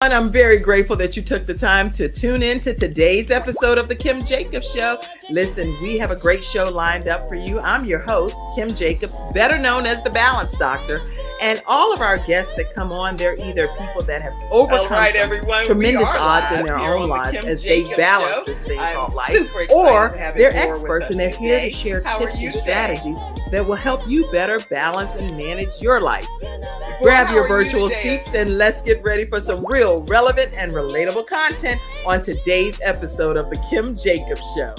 And I'm very grateful that you took the time to tune in to today's episode of The Kim Jacobs Show. Listen, we have a great show lined up for you. I'm your host, Kim Jacobs, better known as the Balance Doctor. And all of our guests that come on, they're either people that have overcome tremendous odds in their own lives as they balance this thing called life, or they're experts and they're here to share tips and strategies that will help you better balance and manage your life. Grab your virtual seats and let's get ready for some real relevant and relatable content on today's episode of The Kim Jacobs Show.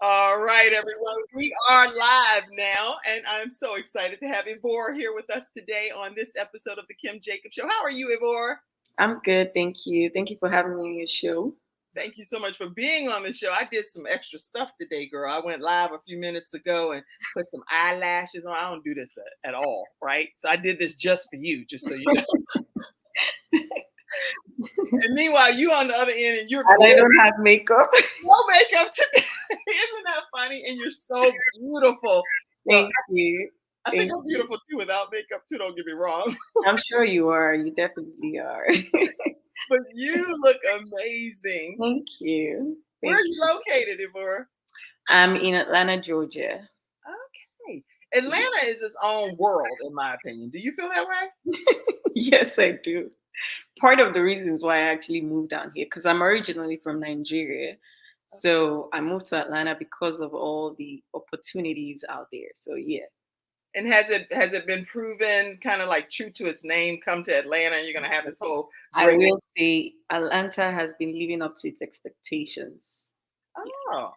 All right, everyone. We are live now, and I'm so excited to have Ivor here with us today on this episode of The Kim Jacobs Show. How are you, Ivor? I'm good, thank you. Thank you for having me on your show. Thank you so much for being on the show. I did some extra stuff today, girl. I went live a few minutes ago and put some eyelashes on. I don't do this at all, right? So I did this just for you, just so you know. And meanwhile, you on the other end, and I don't have makeup. No makeup today. Isn't that funny? And you're so beautiful. Thank you. I think I'm beautiful too without makeup too, don't get me wrong. I'm sure you are. You definitely are. But you look amazing. Thank you. Where are you located, Ivor? I'm in Atlanta, Georgia. Okay. Atlanta is its own world, in my opinion. Do you feel that way? Yes, I do. Part of the reasons why I actually moved down here, because I'm originally from Nigeria. So I moved to Atlanta because of all the opportunities out there. So yeah. And has it been proven kind of like true to its name? Come to Atlanta and you're going to have this whole... I will say Atlanta has been living up to its expectations. Oh.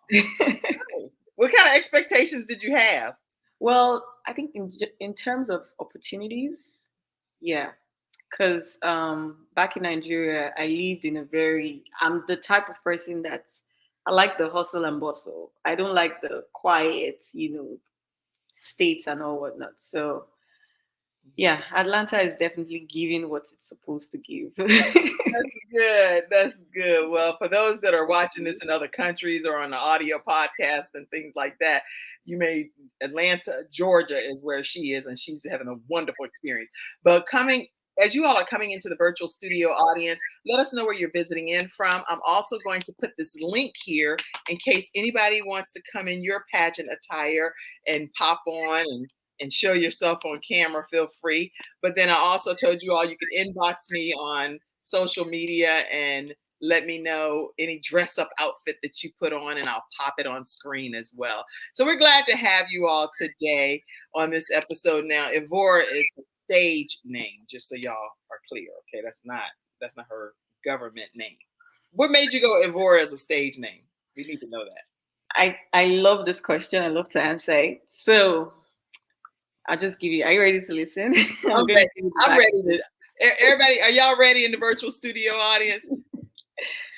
What kind of expectations did you have? Well, I think in terms of opportunities, yeah. Because back in Nigeria, I lived in I'm the type of person I like the hustle and bustle. I don't like the quiet, states and all whatnot. So yeah, Atlanta is definitely giving what it's supposed to give. That's good. Well, for those that are watching this in other countries or on the audio podcast and things like that, Atlanta, Georgia is where she is, and she's having a wonderful experience. But as you all are coming into the virtual studio audience, let us know where you're visiting in from. I'm also going to put this link here in case anybody wants to come in your pageant attire and pop on and show yourself on camera, feel free. But then I also told you all you could inbox me on social media and let me know any dress up outfit that you put on, and I'll pop it on screen as well. So we're glad to have you all today on this episode. Now, Ivor is stage name, just so y'all are clear. Okay, that's not her government name. What made you go Ivor as a stage name? We need to know that. I love this question. I love to answer it. So I'll just give you. Are you ready to listen? I'm ready to. Everybody, are y'all ready in the virtual studio audience?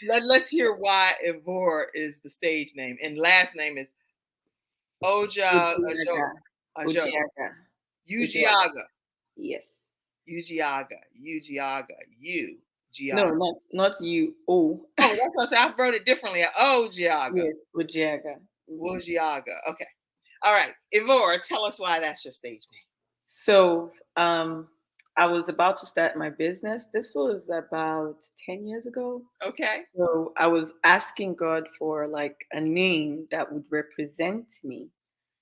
Let's hear why Ivor is the stage name, and last name is Ujiaga. Yes. Ujiaga. No, not you. Oh, that's what I said. I wrote it differently. Ujiaga. Yes, Ujiaga. Okay. All right. Ivor, tell us why that's your stage name. So, I was about to start my business. This was about 10 years ago. Okay. So I was asking God for like a name that would represent me.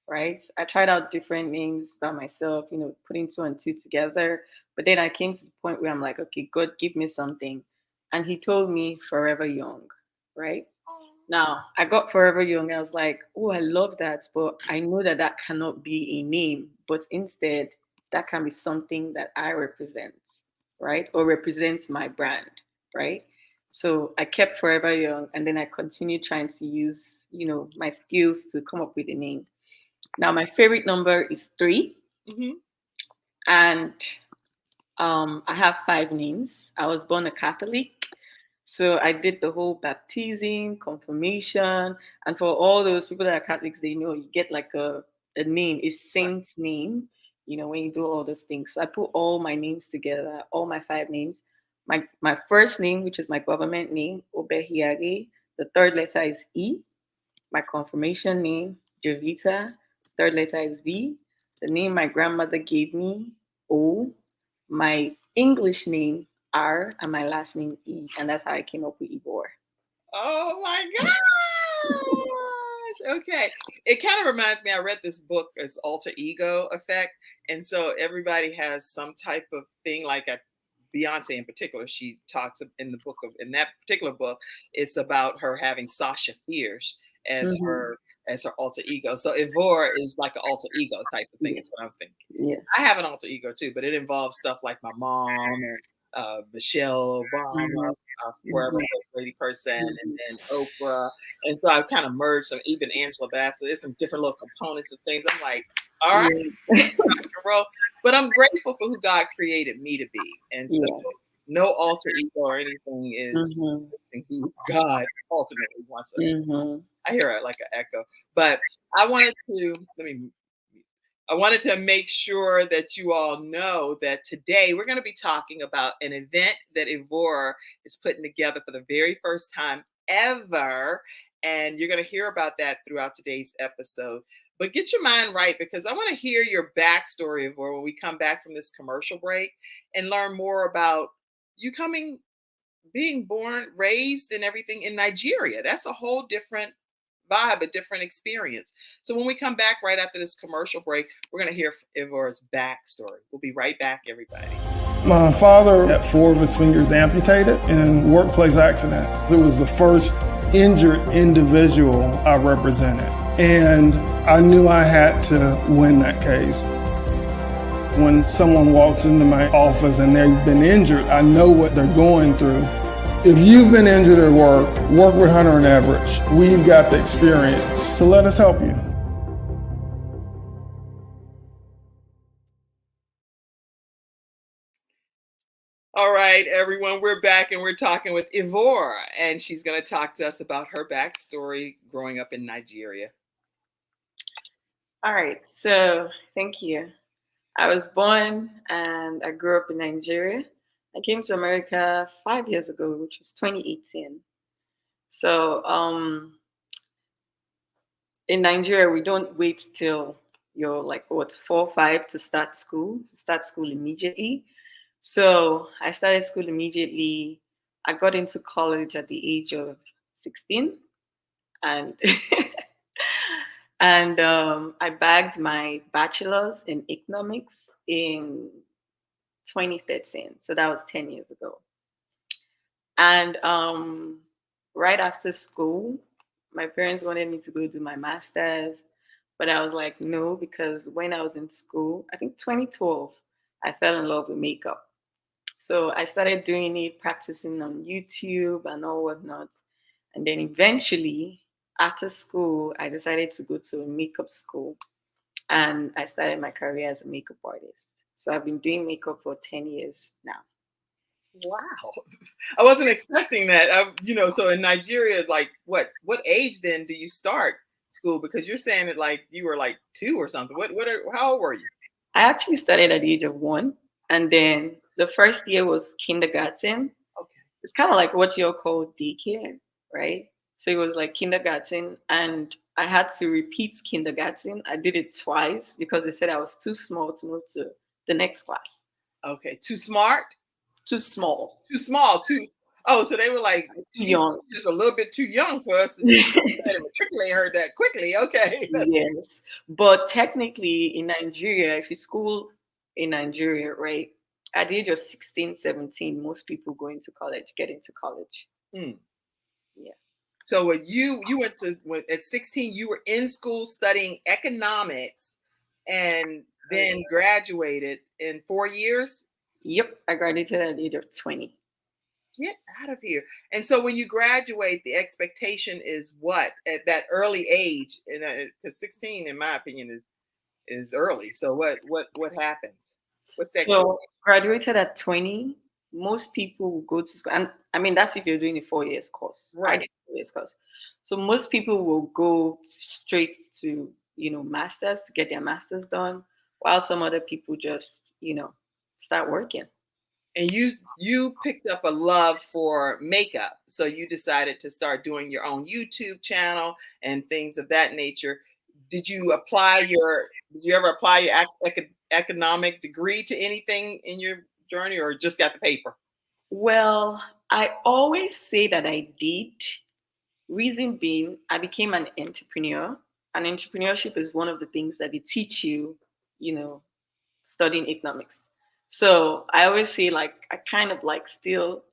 Right? I tried out different names by myself, putting two and two together. But then I came to the point where I'm like, okay, God, give me something. And he told me Forever Young, right? Now, I got Forever Young. I was like, oh, I love that. But I know that cannot be a name. But instead, that can be something that I represent, right? Or represents my brand, right? So I kept Forever Young. And then I continued trying to use, my skills to come up with a name. Now, my favorite number is 3. Mm-hmm. And I have 5 names. I was born a Catholic. So I did the whole baptism, confirmation. And for all those people that are Catholics, they know you get like a name, a saint's name, when you do all those things. So I put all my names together, all my 5 names. My first name, which is my government name, Obehiage, The third letter is E. My confirmation name, Jovita. Third letter is V. The name my grandmother gave me, O. My English name, R. And my last name, E. And that's how I came up with Ivor. Oh my gosh. Okay. It kind of reminds me, I read this book as Alter Ego Effect. And so everybody has some type of thing like a Beyonce in particular, she talks in the book of in that particular book, it's about her having Sasha Fierce Mm-hmm. as her alter ego. So Ivor is like an alter ego type of thing, is Yes. what I'm thinking. I Yes. have an alter ego too, but it involves stuff like my mom and Michelle Obama, Mm-hmm. forever Mm-hmm. first lady person, and Mm-hmm. then Oprah. And so I've kind of merged some, even Angela Bassett. There's some different little components of things. I'm like, all right, Yeah. roll. But I'm grateful for who God created me to be. And so Yeah. no alter ego or anything is Mm-hmm. replacing who God ultimately wants us. Mm-hmm. I hear it like an echo. But I wanted to let me I wanted to make sure that you all know that today we're going to be talking about an event that Ivor is putting together for the very first time ever. And you're going to hear about that throughout today's episode. But get your mind right because I want to hear your backstory, Ivor, when we come back from this commercial break and learn more about you being born, raised, and everything in Nigeria. That's a whole different vibe, a different experience. So when we come back right after this commercial break, we're going to hear Ivor's backstory. We'll be right back, everybody. My father had 4 of his fingers amputated in a workplace accident. It was the first injured individual I represented. And I knew I had to win that case. When someone walks into my office and they've been injured, I know what they're going through. If you've been injured at work, work with Hunter and Everett. We've got the experience, so let us help you. All right, everyone, we're back and we're talking with Ivor, and she's going to talk to us about her backstory growing up in Nigeria. All right. So thank you. I was born and I grew up in Nigeria. I came to America 5 years ago, which was 2018. So in Nigeria, we don't wait till you're like what 4 or 5 to start school. Start school immediately. So I started school immediately. I got into college at the age of 16, and and I bagged my bachelor's in economics in 2013. So that was 10 years ago. And right after school, my parents wanted me to go do my master's, but I was like, no, because when I was in school, I think 2012, I fell in love with makeup. So I started doing it, practicing on YouTube and all whatnot. And then eventually, after school, I decided to go to a makeup school and I started my career as a makeup artist. So I've been doing makeup for 10 years now. Wow. I wasn't expecting that. So in Nigeria, like what age then do you start school? Because you're saying it like you were like 2 or something. How old were you? I actually started at the age of 1. And then the first year was kindergarten. Okay. It's kind of like what you'll call daycare, right? So it was like kindergarten. And I had to repeat kindergarten. I did it twice because they said I was too small to move to the next class. Okay. Too smart? Too small. Too small, too. Oh, so they were like, Too she's young. just a little bit too young for us to matriculate her that quickly. Okay. Yes. But technically in Nigeria, if you school in Nigeria, right, at the age of 16, 17, most people go into college, get into college. Hmm. Yeah. So when you went to at 16, you were in school studying economics and then graduated in 4 years? Yep. I graduated at the age of 20. Get out of here. And so when you graduate, the expectation is what at that early age? And because 16, in my opinion, is early. So what happens? What's that? So graduated at 20. Most people will go to school. And I mean, that's if you're doing a 4 years course. I Right. did 4 years course. So most people will go straight to, masters to get their masters done, while some other people just, start working. And you picked up a love for makeup, so you decided to start doing your own YouTube channel and things of that nature. Did you ever apply your economic degree to anything in your journey, or just got the paper? Well, I always say that I did. Reason being, I became an entrepreneur. And entrepreneurship is one of the things that they teach you, you know, studying economics. So I always say, like, I kind of like still,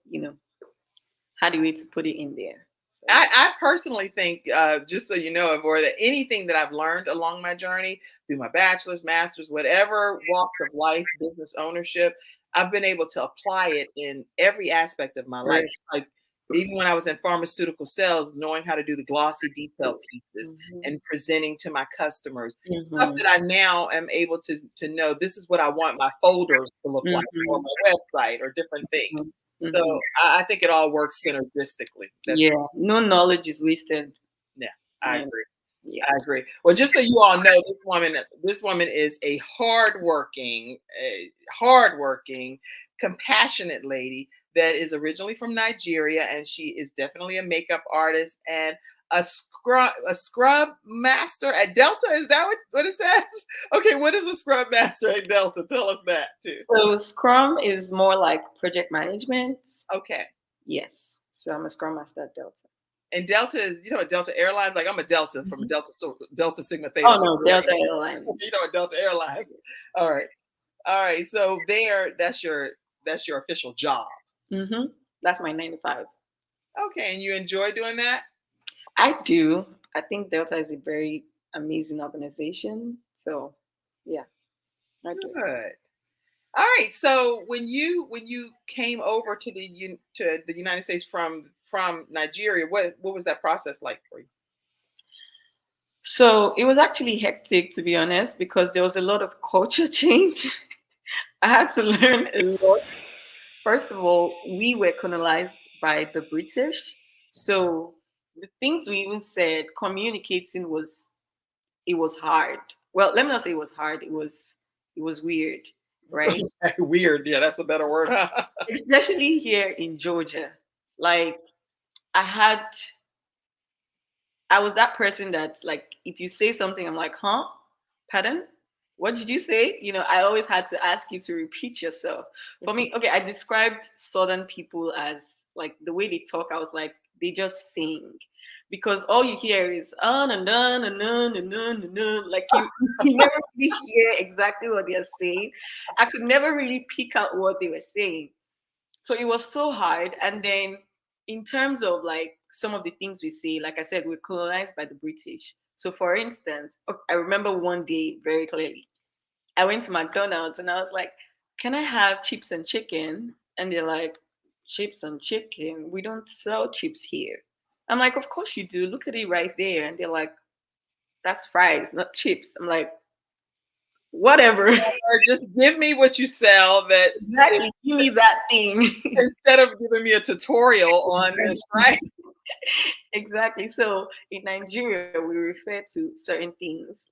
had a way to put it in there. So, I personally think, just so you know, Ivor, that anything that I've learned along my journey through my bachelor's, master's, whatever walks of life, business ownership, I've been able to apply it in every aspect of my life. right. Like even when I was in pharmaceutical sales, knowing how to do the glossy detail pieces Hmm. and presenting to my customers, stuff Hmm. that I now am able to know this is what I want my folders to look like, or Hmm. my website, or different things. So Hmm. I think it all works synergistically. That's Yeah, no knowledge is wasted. yeah, I Yeah, agree. yeah. I agree. Well, just so you all know, this woman is a hardworking, compassionate lady that is originally from Nigeria, and she is definitely a makeup artist and a scrub master at Delta. Is that what it says? Okay, what is a scrub master at Delta? Tell us that too. So Scrum is more like project management. Okay. Yes. So I'm a Scrum Master at Delta. And Delta is, Delta Airlines. Like I'm a Delta from a Mhm. Delta Sigma Oh Theta. no, Delta Airlines. Delta Airlines. All right. All right, so that's your official job. Mm-hmm. That's my 9 to 5. Okay, and you enjoy doing that? I do. I think Delta is a very amazing organization. So yeah, I do. Good. All right. So when you came over to the United States from Nigeria, what was that process like for you? So it was actually hectic, to be honest, because there was a lot of culture change. I had to learn a lot. First of all, we were colonized by the British. So the things we even said, communicating was hard. Well, let me not say it was hard. It was weird, right? Weird. Yeah, that's a better word. Huh? Especially here in Georgia. Like I had I was that person that like if you say something, I'm like, huh? Pardon? What did you say? I always had to ask you to repeat yourself. For me, okay, I described Southern people as like the way they talk, I was like, they just sing. Because all you hear is na na na na na na na na. Like you never really hear exactly what they're saying. I could never really pick out what they were saying. So it was so hard. And then in terms of like some of the things we say, like I said, we're colonized by the British. So for instance, I remember one day very clearly. I went to McDonald's and I was like, "Can I have chips and chicken?" And they're like, "Chips and chicken? We don't sell chips here." I'm like, "Of course you do. Look at it right there." And they're like, "That's fries, not chips." I'm like, "Whatever." Or just give me what you sell that Exactly. Give me that thing. instead of giving me a tutorial on this, right? Exactly. So in Nigeria, we refer to certain things,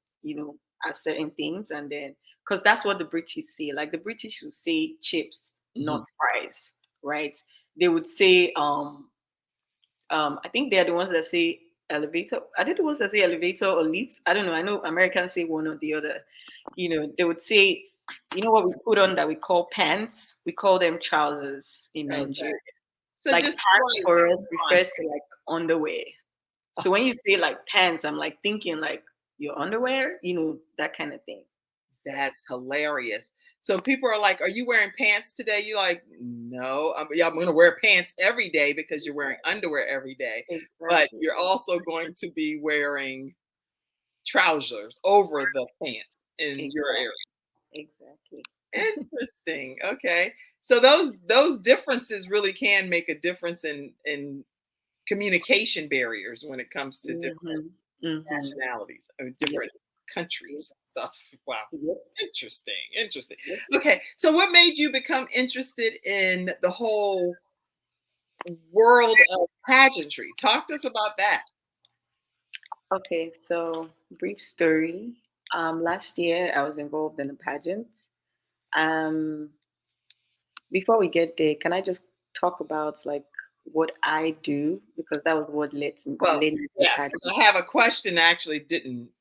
as certain things, and then because that's what the British say. Like the British would say chips, not Mhm. fries, right? They would say, I think they're the ones that say elevator. Are they the ones that say elevator or lift? I don't know. I know Americans say one or the other. They would say, what we put on that we call pants. We call them trousers in Okay. Nigeria. So Like just pants for us like refers to like underwear. So when you say like pants, I'm like thinking like your underwear, that kind of thing. So that's hilarious. So people are like, "Are you wearing pants today?" You're like, "No, I'm going to wear pants every day because you're wearing underwear every day, but exactly, you're also going to be wearing trousers over the pants in your area." exactly, exactly. Interesting. Okay, so those differences really can make a difference in communication barriers when it comes to different Mm-hmm. Mm-hmm. nationalities or Yep. different Yep. countries and stuff. Wow. Yep. Interesting. Interesting. Yep. Okay. So what made you become interested in the whole world of pageantry? Talk to us about that. Okay, so brief story. Last year I was involved in a pageant. Um, before we get there, can I just talk about like what I do, because that was what Well, led me to the yeah, pageant. because I have a question. Actually,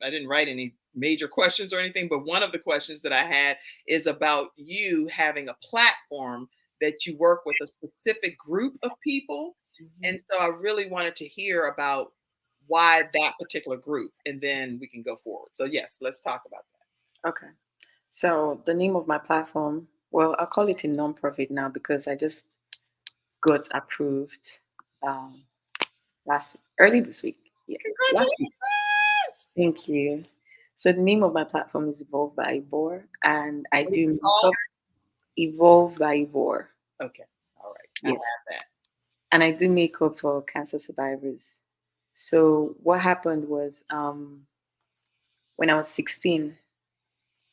I didn't write any major questions or anything, but one of the questions that I had is about you having a platform that you work with a specific group of people, Mhm. and so I really wanted to hear about why that particular group, and then we can go forward. So yes, let's talk about Okay. So the name of my platform, well, I'll call it a non-profit now because I just got approved um, last early this week. Yeah, that. last week. Congratulations! Thank you. So the name of my platform is Evolve by Ivor, and I What is do it called? makeup. Evolve by Ivor. Okay, all right, I Yes, have that. and I do makeup for cancer survivors. So what happened was when I was 16,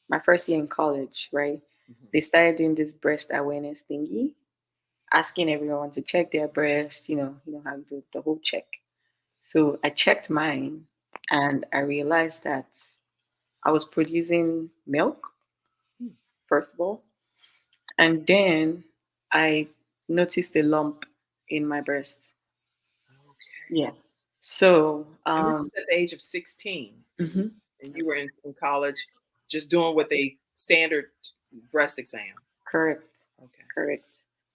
my first year in college, right? Mhm. They started doing this breast awareness thingy, asking everyone to check their breast, how to do the whole check. So I checked mine and I realized that I was producing milk, Hmm. first of all. And then I noticed a lump in my breast. Okay. Yeah. So, And this was at the age of 16. mhm, And you were in college just doing what they standard breast exam. correct, Okay. correct.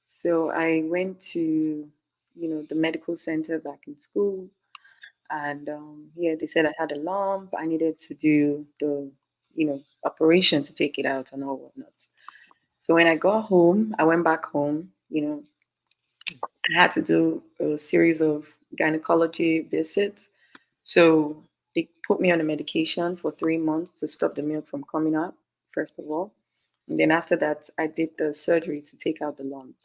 So I went to, the medical center back in school. And yeah, they said I had a lump. I needed to do the, operation to take it out and all whatnot. So when I got home, I went back home. I had to do a series of gynecology visits. So they put me on a medication for 3 months to stop the milk from coming out, first of all. And then after that, I did the surgery to take out the lump.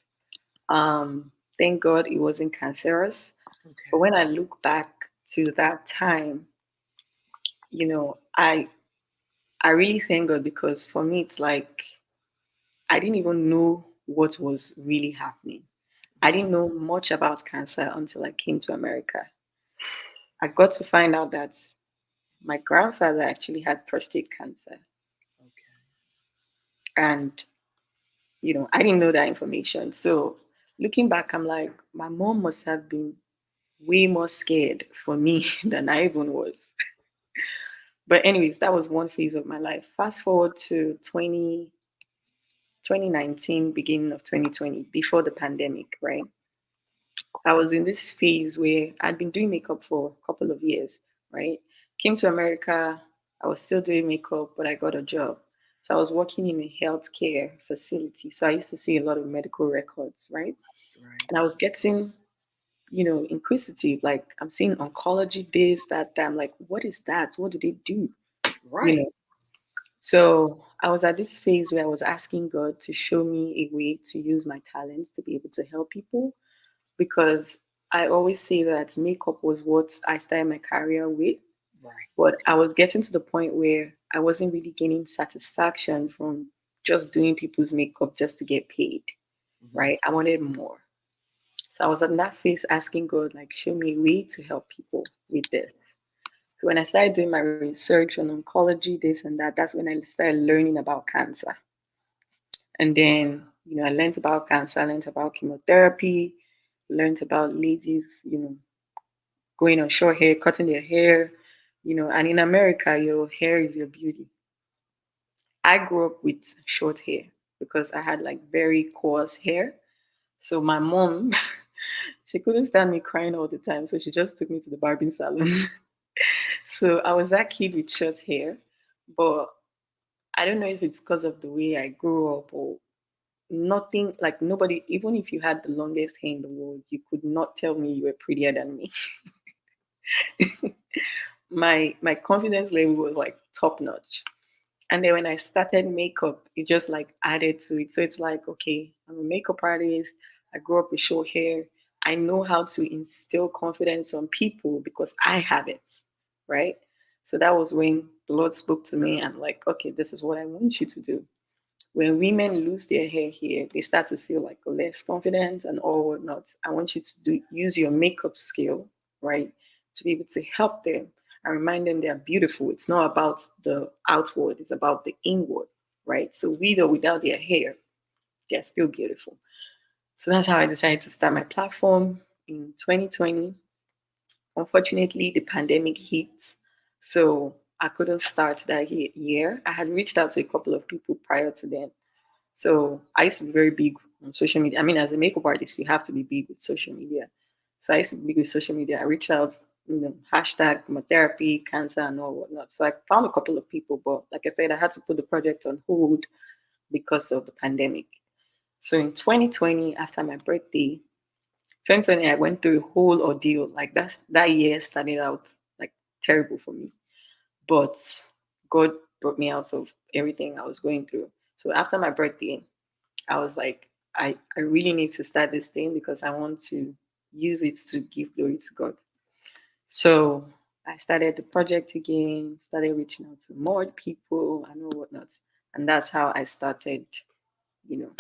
Thank God it wasn't cancerous. But Okay. when I look back to that time, I really thank God, because for me it's like I didn't even know what was really happening. I didn't know much about cancer until I came to America. I got to find out that my grandfather actually had prostate cancer. Okay. And, I didn't know that information. So looking back, I'm like, my mom must have been way more scared for me than I even was. But, anyways, that was one phase of my life. Fast forward to 2019, beginning of 2020, before the pandemic, right? I was in this phase where I'd been doing makeup for a couple of years, right? Came to America, I was still doing makeup, but I got a job. So I was working in a healthcare facility. So I used to see a lot of medical records, right? Right. And I was getting, inquisitive. Like I'm seeing oncology this, that, that. I'm like, what is that? What do they do? You Right. know. So I was at this phase where I was asking God to show me a way to use my talents to be able to help people, because I always say that makeup was what I started my career with. Right. But I was getting to the point where I wasn't really gaining satisfaction from just doing people's makeup just to get paid, Mhm. right? I wanted more. So I was in that phase asking God, like, show me a way to help people with this. So when I started doing my research on oncology, this and that, that's when I started learning about cancer. And then, I learned about cancer, I learned about chemotherapy, learned about ladies, going on short hair, cutting their hair, and in America, your hair is your beauty. I grew up with short hair because I had like very coarse hair. So my mom, she couldn't stand me crying all the time. So she just took me to the barbing salon. So I was that kid with short hair. But I don't know if it's because of the way I grew up or nothing, like nobody, even if you had the longest hair in the world, you could not tell me you were prettier than me. My confidence level was like top notch. And then when I started makeup, it just like added to it. So it's like, okay, I'm a makeup artist. I grew up with short hair. I know how to instill confidence on people because I have it, right? So that was when the Lord spoke to me and like, okay, this is what I want you to do. When women lose their hair here, they start to feel like less confident and all whatnot. I want you to use your makeup skill, right, to be able to help them and remind them they are beautiful. It's not about the outward; it's about the inward, right? So with or without their hair, they're still beautiful. So that's how I decided to start my platform in 2020. Unfortunately, the pandemic hit, so I couldn't start that year. I had reached out to a couple of people prior to then. So I used to be very big on social media. I mean, as a makeup artist, you have to be big with social media. So I used to be big with social media. I reached out, hashtag chemotherapy, cancer, and all whatnot. So I found a couple of people, but like I said, I had to put the project on hold because of the pandemic. So in 2020, after my birthday, 2020, I went through a whole ordeal. Like that year started out like terrible for me. But God brought me out of everything I was going through. So after my birthday, I was like, I really need to start this thing because I want to use it to give glory to God. So I started the project again, started reaching out to more people and all whatnot. And that's how I started, you know,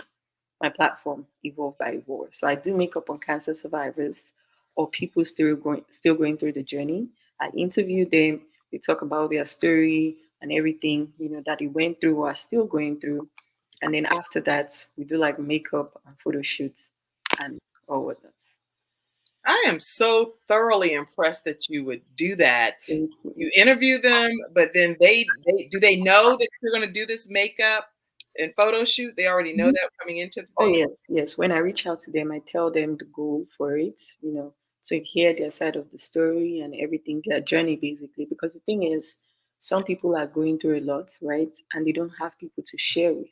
my platform, Evolve by Evolve. So I do makeup on cancer survivors or people still going through the journey. I interview them, we talk about their story and everything, that they went through or are still going through. And then after that, we do like makeup and photo shoots and all whatnot. I am so thoroughly impressed that you would do that. Thank you. You interview them, but then they know that you're going to do this makeup and photo shoot? They already know that coming into the Oh thing? yes, yes. When I reach out to them, I tell them to go for it, to hear their side of the story and everything, their journey basically. Because the thing is, some people are going through a lot, right? And they don't have people to share with.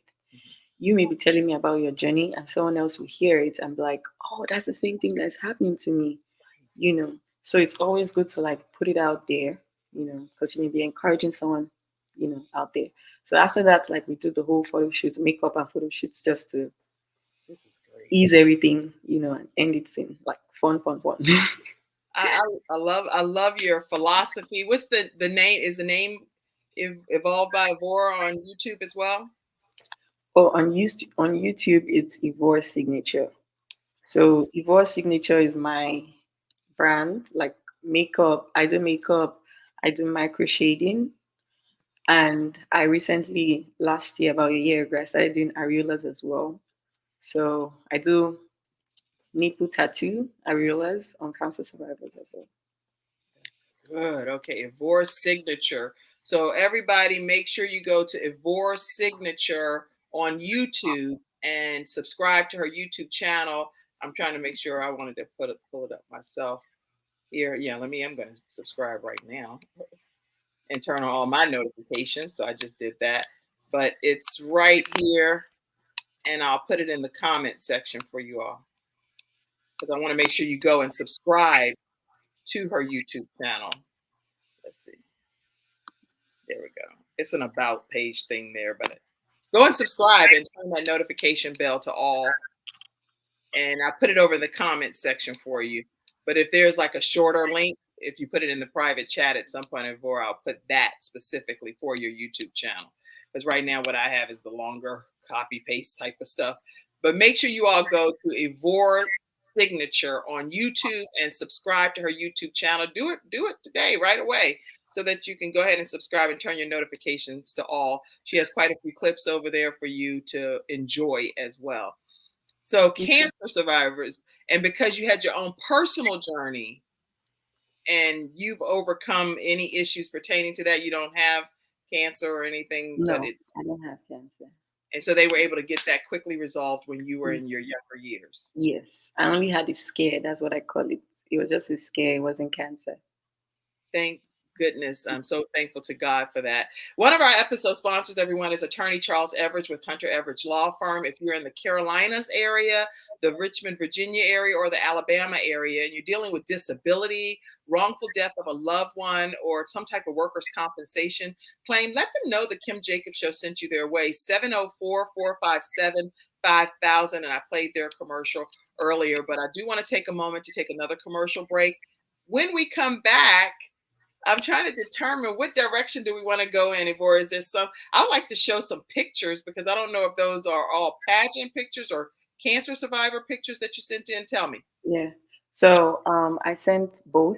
You may be telling me about your journey and someone else will hear it and be like, oh, that's the same thing that's happening to me, So it's always good to like put it out there, because you may be encouraging someone, out there. So after that, like we do the whole photo shoot, makeup and photo shoots just to This is great. ease everything, and end it in like fun, fun, fun. I love your philosophy. What's the name? Is the name Evolved by Evora on YouTube as well? Oh, on YouTube, it's Ivor Signature. So Ivor Signature is my brand, like makeup. I do makeup, I do micro shading, and I recently, last year, about a year ago, I started doing areolas as well. So I do nipple tattoo areolas on cancer survivors as well. That's good. Okay, Evor's Signature. So everybody, make sure you go to Evor's Signature on YouTube and subscribe to her YouTube channel. I'm trying to make sure. I wanted to pull it up myself here. Yeah, I'm going to subscribe right now and turn on all my notifications. So I just did that, but it's right here, and I'll put it in the comment section for you all because I want to make sure you go and subscribe to her YouTube channel. Let's see. There we go. It's an about page thing there, but go and subscribe and turn that notification bell to all. And I put it over in the comment section for you. But if there's like a shorter link, if you put it in the private chat at some point, I'll put that specifically for your YouTube channel. Because right now, what I have is the longer copy paste type of stuff. But make sure you all go to Evora Signature on YouTube and subscribe to her YouTube channel. Do it today, right away, so that you can go ahead and subscribe and turn your notifications to all. She has quite a few clips over there for you to enjoy as well. So cancer survivors, and because you had your own personal journey and you've overcome any issues pertaining to that, you don't have cancer or anything, No, but I don't have cancer. and so they were able to get that quickly resolved when you were Mm. in your younger years. Yes, I only had a scare. That's what I call it. It was just a scare. It wasn't cancer. Thank goodness. I'm so thankful to God for that. One of our episode sponsors, everyone, is Attorney Charles Everidge with Hunter Everidge Law Firm. If you're in the Carolinas area, the Richmond, Virginia area, or the Alabama area, and you're dealing with disability, wrongful death of a loved one, or some type of workers' compensation claim, let them know the Kim Jacobs Show sent you their way. 704-457-5000. And I played their commercial earlier, but I do want to take a moment to take another commercial break. When we come back, I'm trying to determine what direction do we want to go in, or is there some? I'd like to show some pictures because I don't know if those are all pageant pictures or cancer survivor pictures that you sent in. Tell me. Yeah. So I sent both.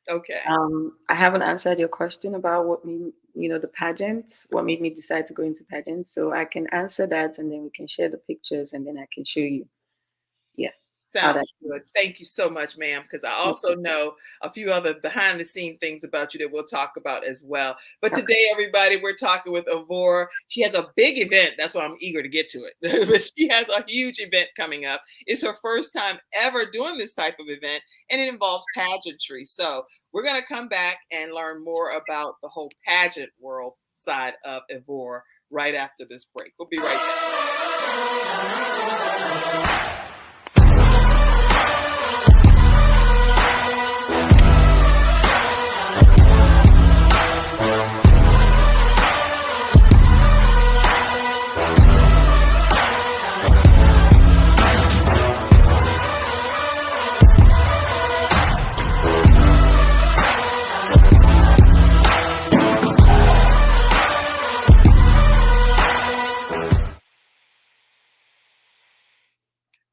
Okay. I haven't answered your question about what made the pageants, what made me decide to go into pageants. So I can answer that, and then we can share the pictures, and then I can show you. Yeah. How that. Sounds good. Thank you so much, ma'am, because I also know a few other behind the scene things about you that we'll talk about as well. But Okay. today, everybody, we're talking with Avora. She has a big event. That's why I'm eager to get to it. But she has a huge event coming up. It's her first time ever doing this type of event, and it involves pageantry. So we're going to come back and learn more about the whole pageant world side of Avora right after this break. We'll be right back.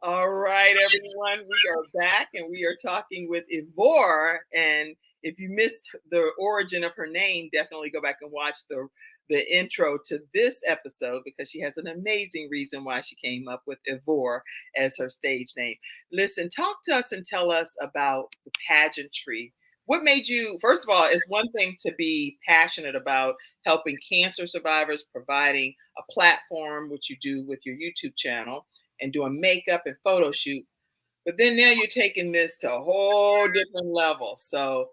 All right, everyone, we are back and we are talking with Ivor. And if you missed the origin of her name, definitely go back and watch the intro to this episode because she has an amazing reason why she came up with Ivor as her stage name. Listen, talk to us and tell us about the pageantry. What made you, first of all, it's one thing to be passionate about helping cancer survivors, providing a platform, which you do with your YouTube channel and doing makeup and photo shoots. But then now you're taking this to a whole different level. So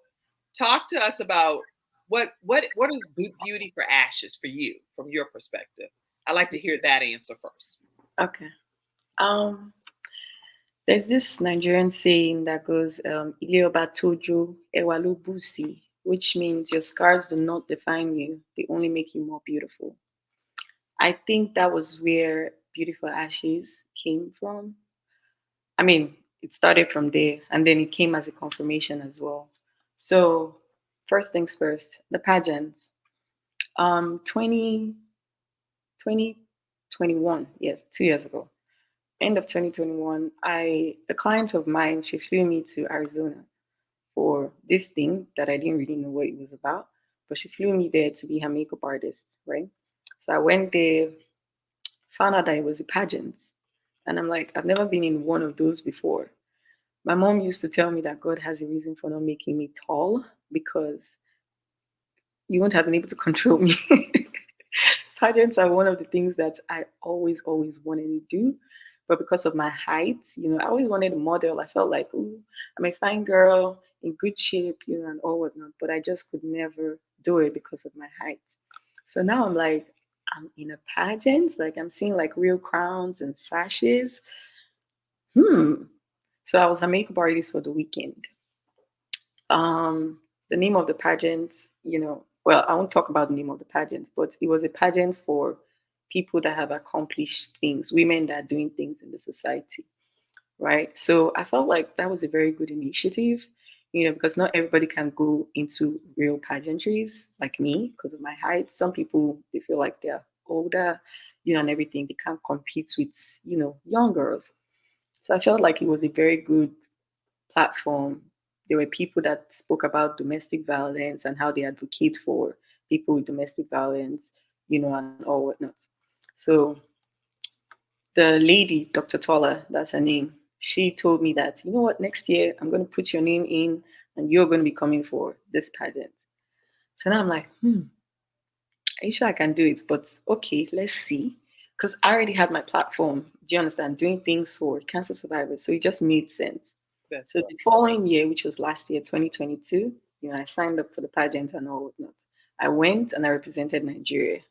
talk to us about what is beauty for ashes for you from your perspective. I'd like to hear that answer first. Okay. Um, there's this Nigerian saying that goes, "Ile oba tojo, ewa lo busi," which means your scars do not define you; they only make you more beautiful. I think that was where Beautiful Ashes came from. I mean, it started from there and then it came as a confirmation as well. So, first things first, the pageants. 20, 2021, yes, 2 years ago, end of 2021, a client of mine, she flew me to Arizona for this thing that I didn't really know what it was about, but she flew me there to be her makeup artist, right? So I went there, found out that it was a pageant. And I'm like, I've never been in one of those before. My mom used to tell me that God has a reason for not making me tall because you won't have been able to control me. Pageants are one of the things that I always wanted to do. But because of my height, I always wanted a model. I felt like, ooh, I'm a fine girl in good shape, and all whatnot. But I just could never do it because of my height. So now I'm like, I'm in a pageant, like I'm seeing like real crowns and sashes. So I was a makeup artist for the weekend. The name of the pageant, well, I won't talk about the name of the pageant, but it was a pageant for people that have accomplished things, women that are doing things in the society, right? So I felt like that was a very good initiative, because not everybody can go into real pageantries like me because of my height. Some people, they feel like they're older, and everything. They can't compete with, young girls. So I felt like it was a very good platform. There were people that spoke about domestic violence and how they advocate for people with domestic violence, and all whatnot. So the lady, Dr. Tola, that's her name, she told me that, you know what, next year I'm going to put your name in and you're going to be coming for this pageant. So now I'm like, are you sure I can do it? But okay, let's see. Because I already had my platform, do you understand, doing things for cancer survivors. So it just made sense. That's So the following year, which was last year, 2022, I signed up for the pageant and all whatnot. I went and I represented Nigeria.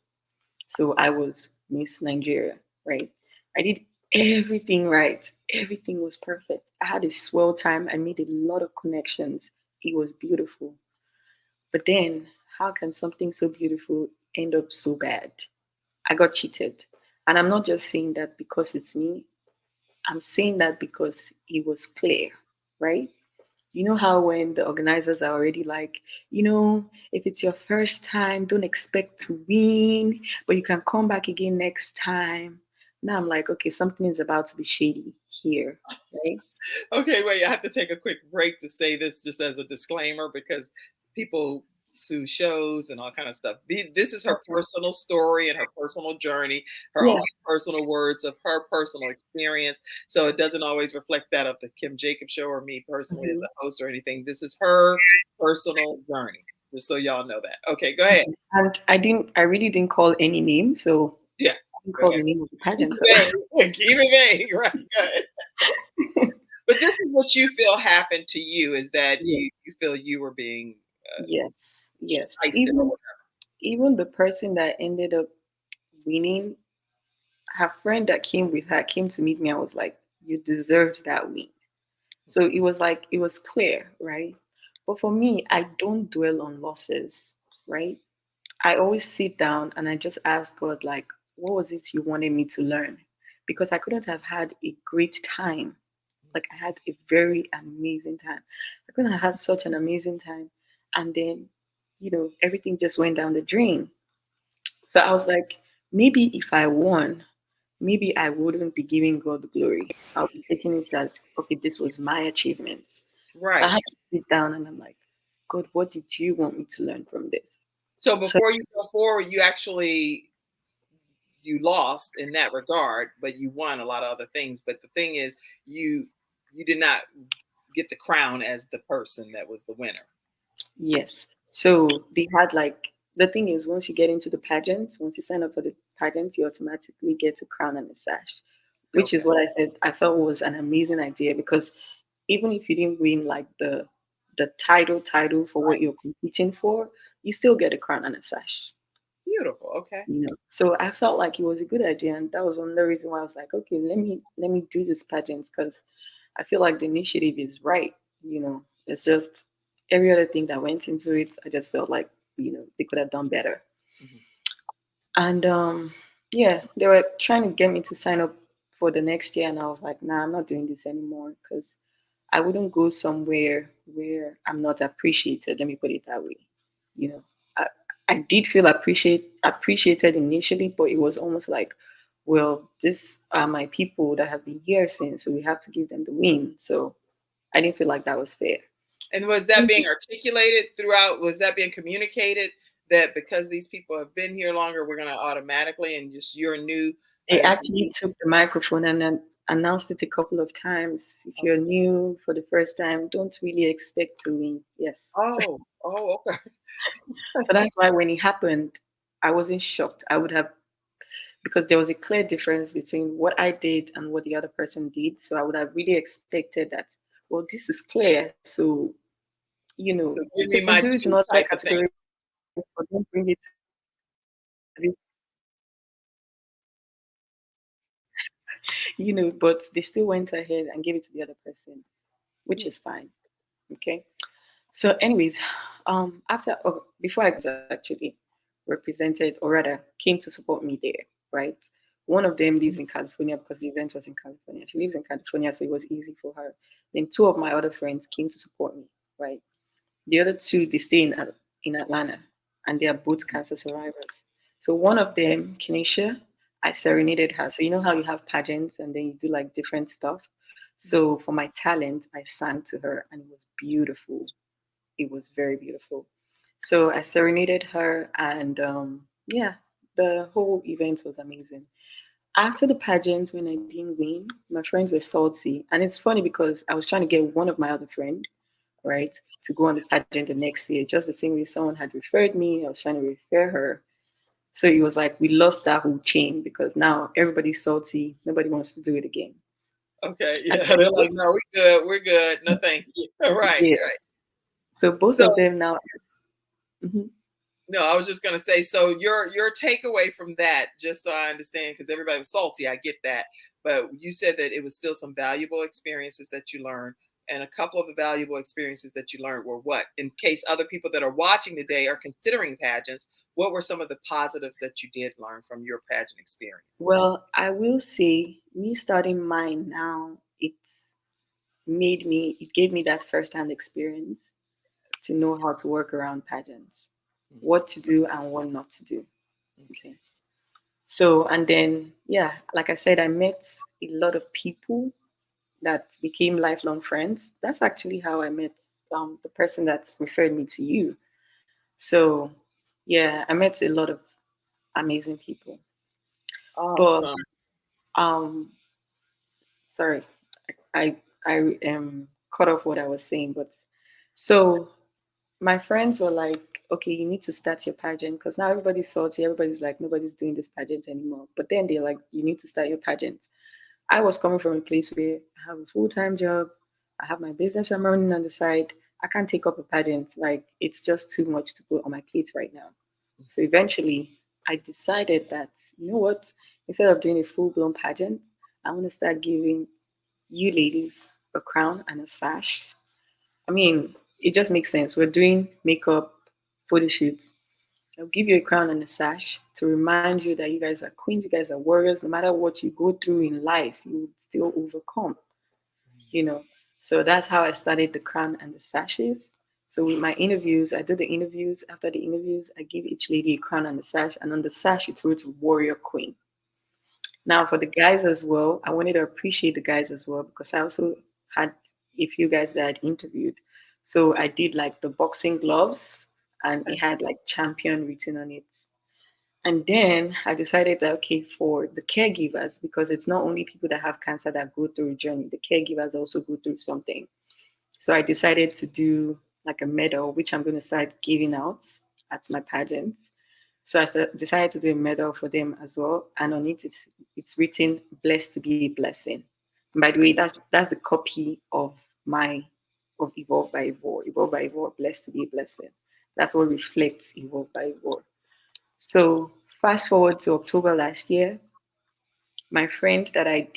So I was Miss Nigeria, right? I did everything right. Everything was perfect. I had a swell time. I made a lot of connections. It was beautiful. But then, how can something so beautiful end up so bad? I got cheated. And I'm not just saying that because it's me, I'm saying that because it was clear, right? You know how when the organizers are already like, if it's your first time, don't expect to win, but you can come back again next time. Now I'm like, okay, something is about to be shady here, right? okay. Wait, I have to take a quick break to say this just as a disclaimer because people to shows and all kind of stuff. This is her personal story and her personal journey, her Yeah. own personal words of her personal experience. So it doesn't always reflect that of the Kim Jacobs show or me personally as Mhm. a host or anything. This is her personal journey. Just so y'all know that. Okay, go ahead. Mhm. And I really didn't call any name, so Yeah, I didn't go call ahead. the name of the Keep pageant. So it vague. Keep it vague. Right. Go ahead. But this is what you feel happened to you is that yeah, you feel you were being yes, yes. heisted or whatever. Even the person that ended up winning, her friend that came with her came to meet me. I was like, "You deserved that win." So it was like it was clear, right? But for me, I don't dwell on losses, right? I always sit down and I just ask God, like, what was it you wanted me to learn? Because I couldn't have had a great time. Like, I had a very amazing time. I couldn't have had such an amazing time. And then, everything just went down the drain. So I was like, maybe if I won, maybe I wouldn't be giving God the glory. I'll be taking it as, okay, this was my achievement. So I Right. had to sit down and I'm like, God, what did you want me to learn from this? So So before you go forward, you actually you lost in that regard, but you won a lot of other things. But the thing is, you did not get the crown as the person that was the winner. yes. So they had like the thing is once you get into the pageant, once you sign up for the pageant, you automatically get a crown and a sash, which is Okay. what I said I felt was an amazing idea because even if you didn't win like the title for what Right. you're competing for, you still get a crown and a sash. Beautiful. Okay. So I felt like it was a good idea, and that was one of the reasons why I was like, okay, let me do this pageant because I feel like the initiative is right. It's just every other thing that went into it. I just felt like they could have done better. Mhm. And yeah, they were trying to get me to sign up for the next year, and I was like, nah, I'm not doing this anymore because I wouldn't go somewhere where I'm not appreciated. Let me put it that way. You know, I, I did feel appreciated initially, but it was almost like, well, these are my people that have been here since, so we have to give them the win. So I didn't feel like that was fair. And was that being articulated throughout? Was that being communicated that because these people have been here longer, we're going to automatically and just you're new? They actually took the microphone and then announced it a couple of times. If you're new for the first time, don't really expect to win. Yes. Okay. So that's why when it happened, I wasn't shocked. I would have, because there was a clear difference between what I did and what the other person did. So I would have really expected that, well, this is clear. So, So you give me can my do it in due other type of thing. categories, but don't bring it to this, but they still went ahead and gave it to the other person, which is fine. Okay. So, anyways, after before I got actually represented, or rather, came to support me there, right? One of them lives in California because the event was in California. She lives in California, so it was easy for her. Then two of my other friends came to support me, right? The other two they stay in Atlanta, and they are both cancer survivors. So one of them, Kenesha, I serenaded her. So you know how you have pageants and then you do like different stuff. So for my talent, I sang to her, and it was beautiful. It was very beautiful. So I serenaded her, and yeah, the whole event was amazing. After the pageant, when I didn't win, my friends were salty, and it's funny because I was trying to get one of my other friend, right, to go on the pageant the next year, just the same way someone had referred me. I was trying to refer her, so it was like we lost that whole chain because now everybody's salty. Nobody wants to do it again. Okay. And Yeah. then They're like, no, we're good. We're good. No, thank you. All right. yeah, Right. so both So of them now. Mhm. no, I was just gonna say. So your takeaway from that, just so I understand, because everybody was salty. I get that, but you said that it was still some valuable experiences that you learned, and a couple of the valuable experiences that you learned were what? In case other people that are watching today are considering pageants, what were some of the positives that you did learn from your pageant experience? Well, I will say, me starting mine now, it gave me that first-hand experience to know how to work around pageants, what to do and what not to do. Okay. So, and then, yeah, like I said, I met a lot of people that became lifelong friends. That's actually how I met the person that's referred me to you. So yeah, I met a lot of amazing people. But Awesome. um sorry, I am cut off what I was saying, but so my friends were like, okay, you need to start your pageant because now everybody's salty. Everybody's like, nobody's doing this pageant anymore. But then they're like, you need to start your pageant. I was coming from a place where I have a full time job, I have my business I'm running on the side. I can't take up a pageant. Like, it's just too much to put on my plate right now. So eventually, I decided that, you know what, instead of doing a full blown pageant, I'm going to start giving you ladies a crown and a sash. I mean, it just makes sense. We're doing makeup, photo shoots. I'll give you a crown and a sash to remind you that you guys are queens, you guys are warriors. No matter what you go through in life, you will still overcome, you know. So that's how I started the crown and the sashes. So with my interviews, I do the interviews. After the interviews, I give each lady a crown and a sash. And on the sash, it wrote Warrior Queen. Now, for the guys as well, I wanted to appreciate the guys as well because I also had a few guys that I'd interviewed. So I did like the boxing gloves and it had like champion written on it. And then I decided that, okay, for the caregivers, because it's not only people that have cancer that go through a journey, the caregivers also go through something. So I decided to do like a medal, which I'm going to start giving out at my pageant. So decided to do a medal for them as well, and on it it's written "Blessed to be a blessing." And by the way, that's the copy of my of Evolve by Evolve. Evolve by Evolve, blessed to be a blessing. That's what reflects Evolve by Evolve. So fast forward to October last year, my friend that I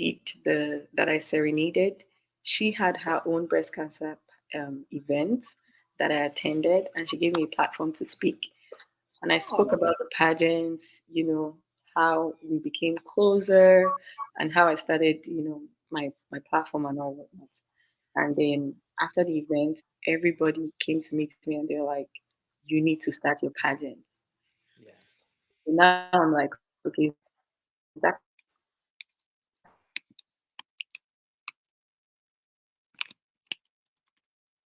serenaded, she had her own breast cancer event that I attended, and she gave me a platform to speak. And I spoke Awesome. about the pageants, you know, how we became closer and how I started, you know, my platform and all whatnot. And then after the event, everybody came to meet me and they're like, you need to start your pageant. Yes. So now I'm like, okay, is that pageant going to be like a full time thing? Or is it just going to be like a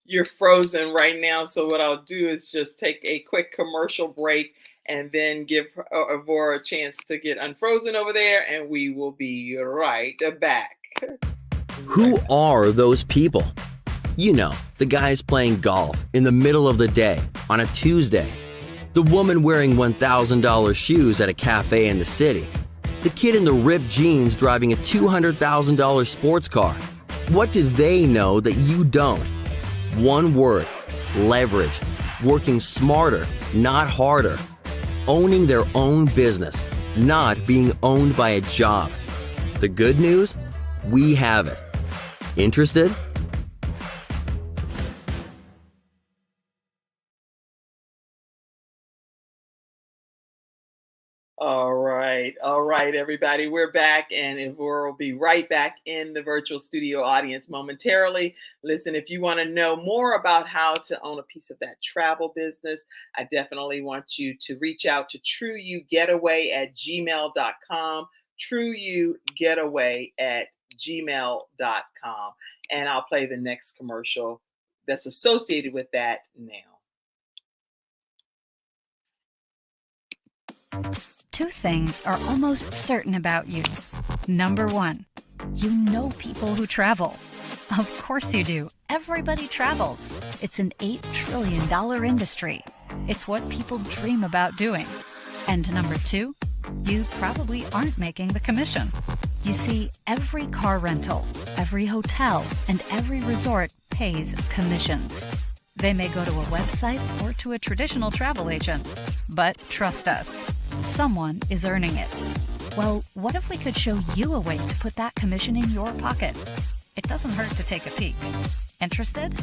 You're frozen right now. So what I'll do is just take a quick commercial break and then give Avora a chance to get unfrozen over there, and we will be right back. Who are those people? You know, the guys playing golf in the middle of the day on a Tuesday. The woman wearing $1,000 shoes at a cafe in the city. The kid in the ripped jeans driving a $200,000 sports car. What do they know that you don't? One word: leverage. Working smarter, not harder. Owning their own business, not being owned by a job. The good news? We have it. Interested? All right, everybody. We're back, and Ivor will be right back in the virtual studio audience momentarily. Listen, if you want to know more about how to own a piece of that travel business, I definitely want you to reach out to trueyougetaway@gmail.com. Trueyougetaway@gmail.com. And I'll play the next commercial that's associated with that now. Two things are almost certain about you. Number one, you know people who travel. Of course you do. Everybody travels. It's an $8 trillion industry. It's what people dream about doing. And number two, you probably aren't making the commission. You see, every car rental, every hotel, and every resort pays commissions. They may go to a website or to a traditional travel agent. But trust us, someone is earning it. Well, what if we could show you a way to put that commission in your pocket? It doesn't hurt to take a peek. Interested?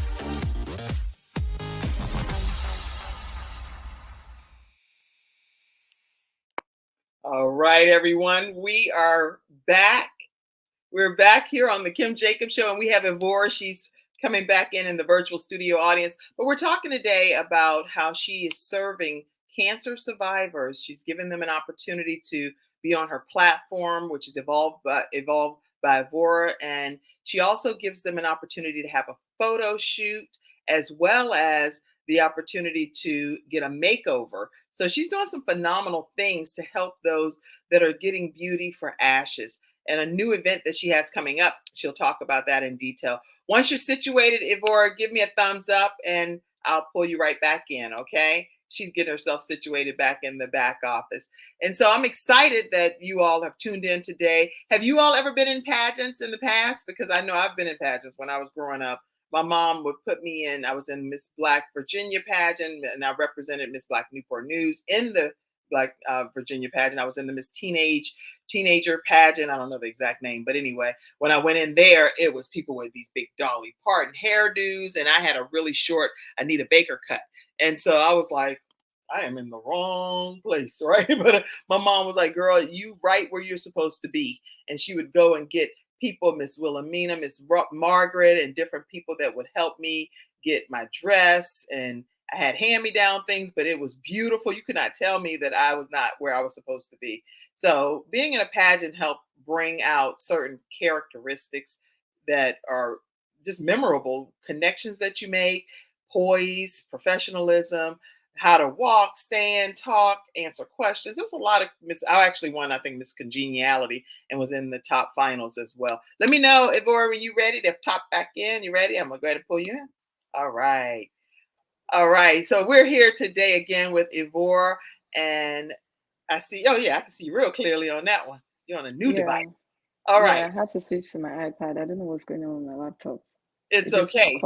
All right, everyone. We are back. We're back here on the Kim Jacobs Show, and we have Ivor. She's coming back in the virtual studio audience. But we're talking today about how she is serving cancer survivors. She's given them an opportunity to be on her platform, which is Evolved by Ivora. And she also gives them an opportunity to have a photo shoot, as well as the opportunity to get a makeover. So she's doing some phenomenal things to help those that are getting beauty for ashes. And a new event that she has coming up, she'll talk about that in detail. Once you're situated, Ivor, give me a thumbs up and I'll pull you right back in, okay? She's getting herself situated back in the back office. And so I'm excited that you all have tuned in today. Have you all ever been in pageants in the past? Because I know I've been in pageants when I was growing up. My mom would put me in, I was in Miss Black Virginia pageant, and I represented Miss Black Newport News in the Black Virginia pageant. I was in the Miss Teenager pageant. I don't know the exact name, but anyway, when I went in there, it was people with these big Dolly Parton hairdos, and I had a really short Anita Baker cut. And so I was like, I am in the wrong place, right? But my mom was like, girl, you right where you're supposed to be. And she would go and get people, Miss Wilhelmina, Miss Margaret, and different people that would help me get my dress. And I had hand-me-down things, but it was beautiful. You could not tell me that I was not where I was supposed to be. So being in a pageant helped bring out certain characteristics that are just memorable, connections that you make, poise, professionalism, how to walk, stand, talk, answer questions. There was a lot of I actually won, I think, Miss Congeniality and was in the top finals as well. Let me know, Ivor, when you ready to pop back in. You ready? I'm going to go ahead and pull you in. All right. All right. So we're here today again with Ivor, and I see, oh yeah, I can see you real clearly on that one. You're on a new device. All right. Yeah, I had to switch to my iPad. I don't know what's going on with my laptop. It's okay.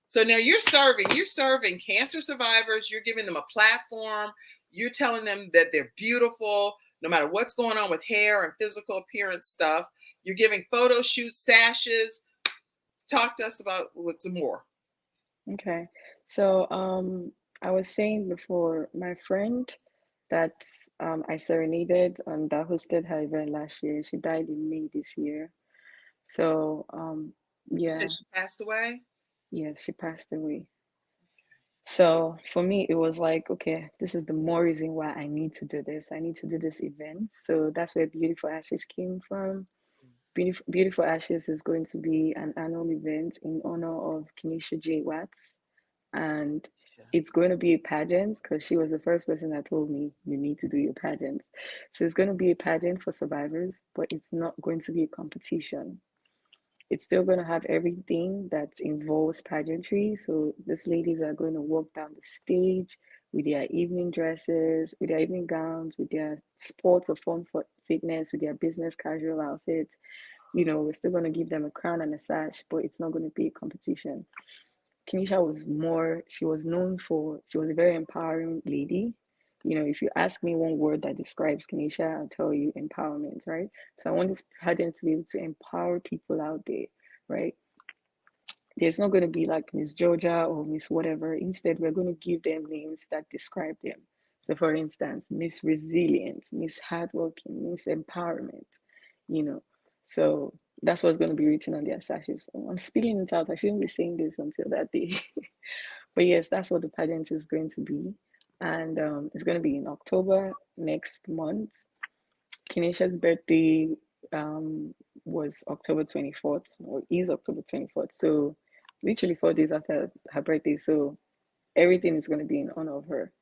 So now you're serving cancer survivors. You're giving them a platform. You're telling them that they're beautiful, no matter what's going on with hair and physical appearance stuff. You're giving photo shoots, sashes. Talk to us about what's more. Okay. So I was saying before, my friend that I serenaded and that hosted her event last year, she died in May this year. So You yeah, said she passed away? yeah, she passed away. So for me, it was like, okay, this is the more reason why I need to do this. I need to do this event. So that's where Beautiful Ashes came from. Beautiful Ashes is going to be an annual event in honor of Kenesha J. Watts. And it's going to be a pageant because she was the first person that told me you need to do your pageant. So it's going to be a pageant for survivors, but it's not going to be a competition. It's still going to have everything that involves pageantry. So these ladies are going to walk down the stage with their evening dresses, with their evening gowns, with their sports or fun for fitness, with their business casual outfits. You know, we're still going to give them a crown and a sash, but it's not going to be a competition. Kenisha was more, she was known for, she was a very empowering lady. You know, if you ask me one word that describes Kenisha, I'll tell you empowerment, right? So I want this pageant to be able to empower people out there, right? There's not going to be like Miss Georgia or Miss whatever. Instead, we're going to give them names that describe them. So, for instance, Miss Resilience, Miss Hardworking, Miss Empowerment, you know. So that's what's going to be written on their sashes. I'm spilling it out. I shouldn't be saying this until that day. But yes, that's what the pageant is going to be. And it's going to be in October next month. Kenesha's birthday was October 24th, or is October 24th. So literally 4 days after her birthday. So everything is going to be in honor of her.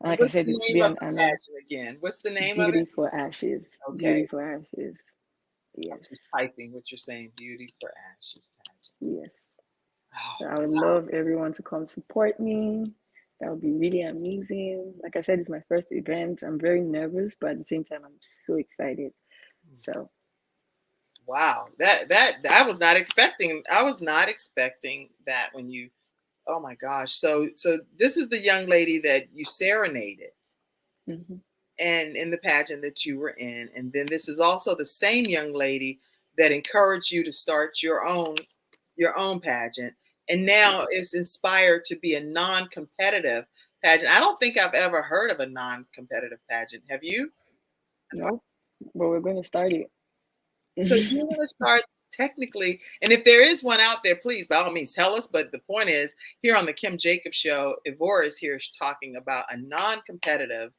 And like I What's said, the it's to name be of an the honor. pageant again? What's the name of Beauty it? for Ashes. Okay. Beauty for Ashes. I'm just Yes. typing what you're saying. Beauty for Ashes pageant. Yes. Oh, So I would love everyone to come support me. That would be really amazing. Like I said, it's my first event. I'm very nervous, but at the same time, I'm so excited. So wow. That I was not expecting. I was not expecting that when you, oh my gosh. So this is the young lady that you serenaded. mm-hmm. And in the pageant that you were in. And then this is also the same young lady that encouraged you to start your own pageant. And now is inspired to be a non-competitive pageant. I don't think I've ever heard of a non-competitive pageant. Have you? Nope. But we're going to start it. So you want to start technically, and if there is one out there, please, by all means, tell us. But the point is, here on the Kim Jacobs Show, Ivor is here talking about a non-competitive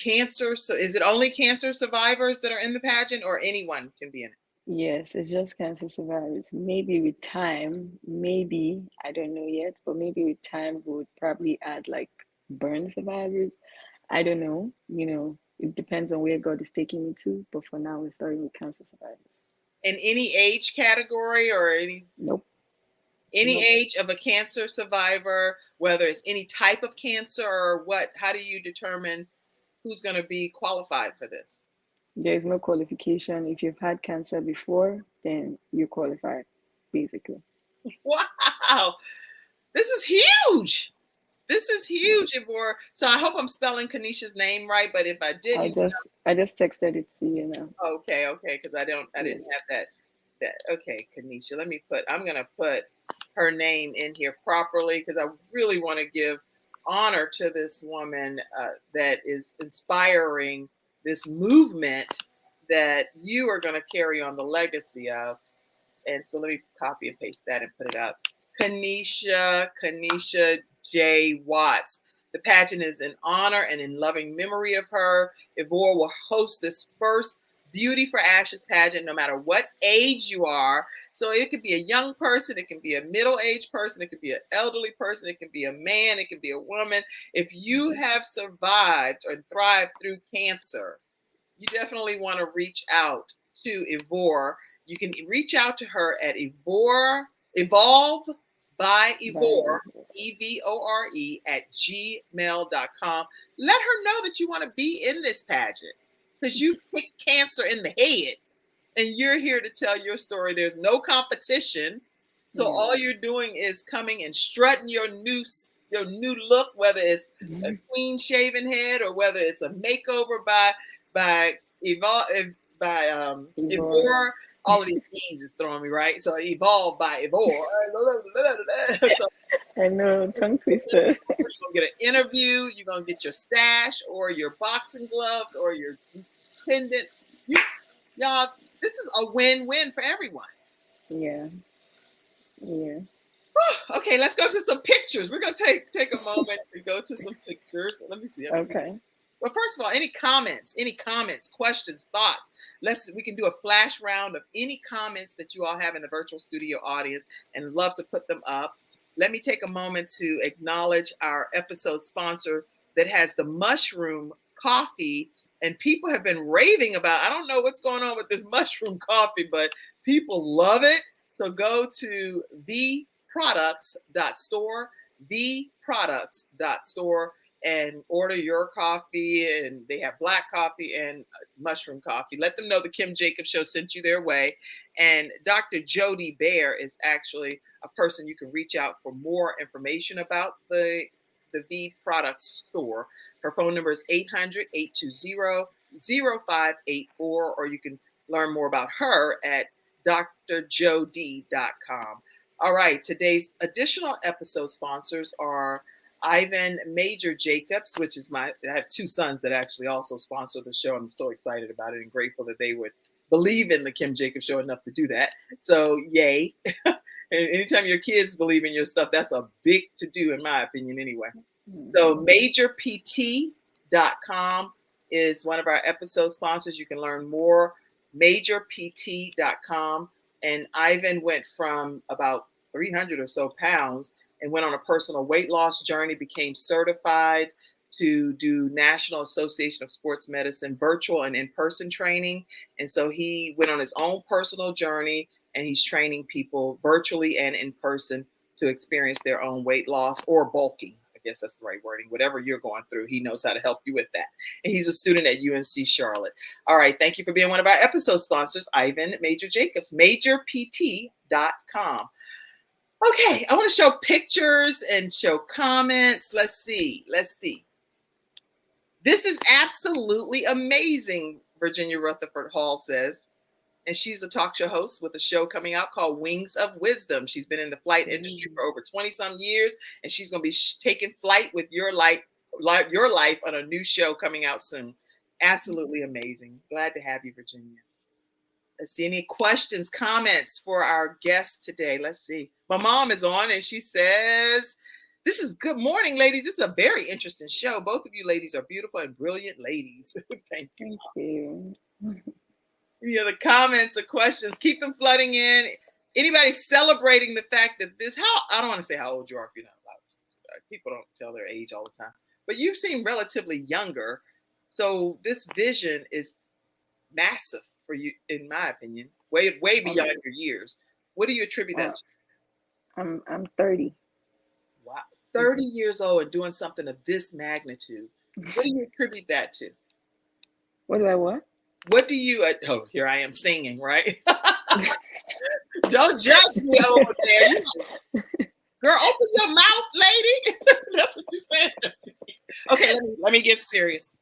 cancer. So is it only cancer survivors that are in the pageant, or anyone can be in it? Yes, it's just cancer survivors. Maybe with time, maybe, I don't know yet, but maybe with time we would probably add like burn survivors. I don't know. It depends on where God is taking me to. But for now, we're starting with cancer survivors. In any age category or Nope. any Nope. age of a cancer survivor, whether it's any type of cancer or what, how do you determine who's going to be qualified for this? There is no qualification. If you've had cancer before, then you're qualified, basically. Wow, this is huge. This is huge, Ivor. So I hope I'm spelling Kanisha's name right, but if I I didn't, just I just texted it to you now. okay, because I didn't Yes. have that. Okay, Kanisha, I'm gonna put her name in here properly because I really want to give honor to this woman that is inspiring this movement that you are going to carry on the legacy of. And so let me copy and paste that and put it up. Kanisha J. Watts. The pageant is in honor and in loving memory of her. Ivor will host this first Beauty for Ashes pageant, no matter what age you are. So it could be a young person, it can be a middle-aged person, it could be an elderly person, it can be a man, it can be a woman. If you have survived or thrived through cancer, you definitely want to reach out to Ivor. You can reach out to her at Evolve by Ivor, EVORE, at gmail.com. Let her know that you want to be in this pageant because you kicked cancer in the head and you're here to tell your story. There's no competition. So all you're doing is coming and strutting your new look, whether it's a clean shaven head or whether it's a makeover by Ivor. All of these E's is throwing me, right? So Evolve by Ivor. So I know, tongue twister. you're gonna get an interview, you're gonna get your stash or your boxing gloves or your pendant. Y'all, this is a win-win for everyone. Yeah. Okay, let's go to some pictures. We're gonna take a moment to go to some pictures. Let me see. Okay. Well, first of all, any comments, questions, thoughts? We can do a flash round of any comments that you all have in the virtual studio audience and love to put them up. Let me take a moment to acknowledge our episode sponsor that has the mushroom coffee, and people have been raving about. I don't know what's going on with this mushroom coffee, but people love it. So go to theproducts.store, theproducts.store, and order your coffee. And they have black coffee and mushroom coffee. Let them know the Kim Jacobs Show sent you their way. And Dr. Jody Bear is actually a person you can reach out for more information about the V Products store. Her phone number is 800-820-0584, or you can learn more about her at drjod.com. All right, today's additional episode sponsors are Ivan Major Jacobs, which is I have two sons that actually also sponsor the show. I'm so excited about it and grateful that they would believe in the Kim Jacobs Show enough to do that. So yay. And anytime your kids believe in your stuff, that's a big to do in my opinion anyway. So majorpt.com is one of our episode sponsors. You can learn more, majorpt.com. And Ivan went from about 300 or so pounds and went on a personal weight loss journey, became certified to do National Association of Sports Medicine virtual and in-person training. And so he went on his own personal journey, and he's training people virtually and in person to experience their own weight loss or bulking. I guess that's the right wording. Whatever you're going through, he knows how to help you with that. And he's a student at UNC Charlotte. All right. Thank you for being one of our episode sponsors, Ivan Major Jacobs, majorpt.com. Okay, I want to show pictures and show comments. Let's see. This is absolutely amazing, Virginia Rutherford Hall says. And she's a talk show host with a show coming out called Wings of Wisdom. She's been in the flight industry for over 20-some years, and she's going to be taking flight with your life on a new show coming out soon. Absolutely amazing. Glad to have you, Virginia. Let's see, any questions, comments for our guest today? Let's see. My mom is on, and she says, this is good morning, ladies. This is a very interesting show. Both of you ladies are beautiful and brilliant ladies. Thank you. Thank you. Any other comments or questions? Keep them flooding in. Anybody celebrating the fact that I don't want to say how old you are if you're not allowed. People don't tell their age all the time. But you seem relatively younger. So this vision is massive for you, in my opinion, way beyond your years. What do you attribute that to? I'm 30. Wow. 30 years old and doing something of this magnitude. What do you attribute that to? What do I what? What do you, oh, here I am singing, right? Don't judge me over there. Girl, open your mouth, lady. That's what you said. Okay, let me get serious.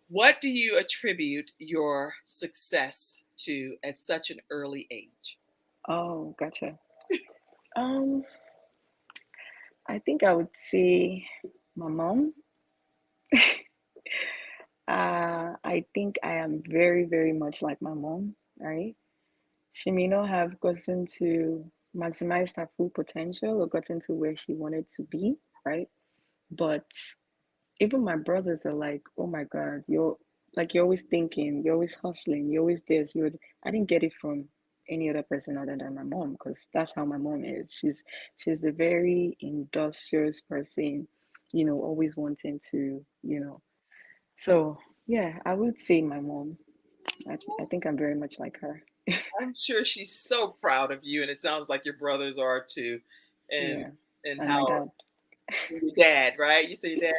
What do you attribute your success to at such an early age? Oh, gotcha. I think I would say my mom. I think I am very, very much like my mom, right? She may not have gotten to maximize her full potential or gotten to where she wanted to be, right? But even my brothers are like, oh my God, you're always thinking, you're always hustling, you're always this, I didn't get it from any other person other than my mom because that's how my mom is. She's a very industrious person, always wanting to, So yeah, I would say my mom. I think I'm very much like her. I'm sure she's so proud of you, and it sounds like your brothers are too. And Yeah. and And my how dad. your dad, right? You say your dad?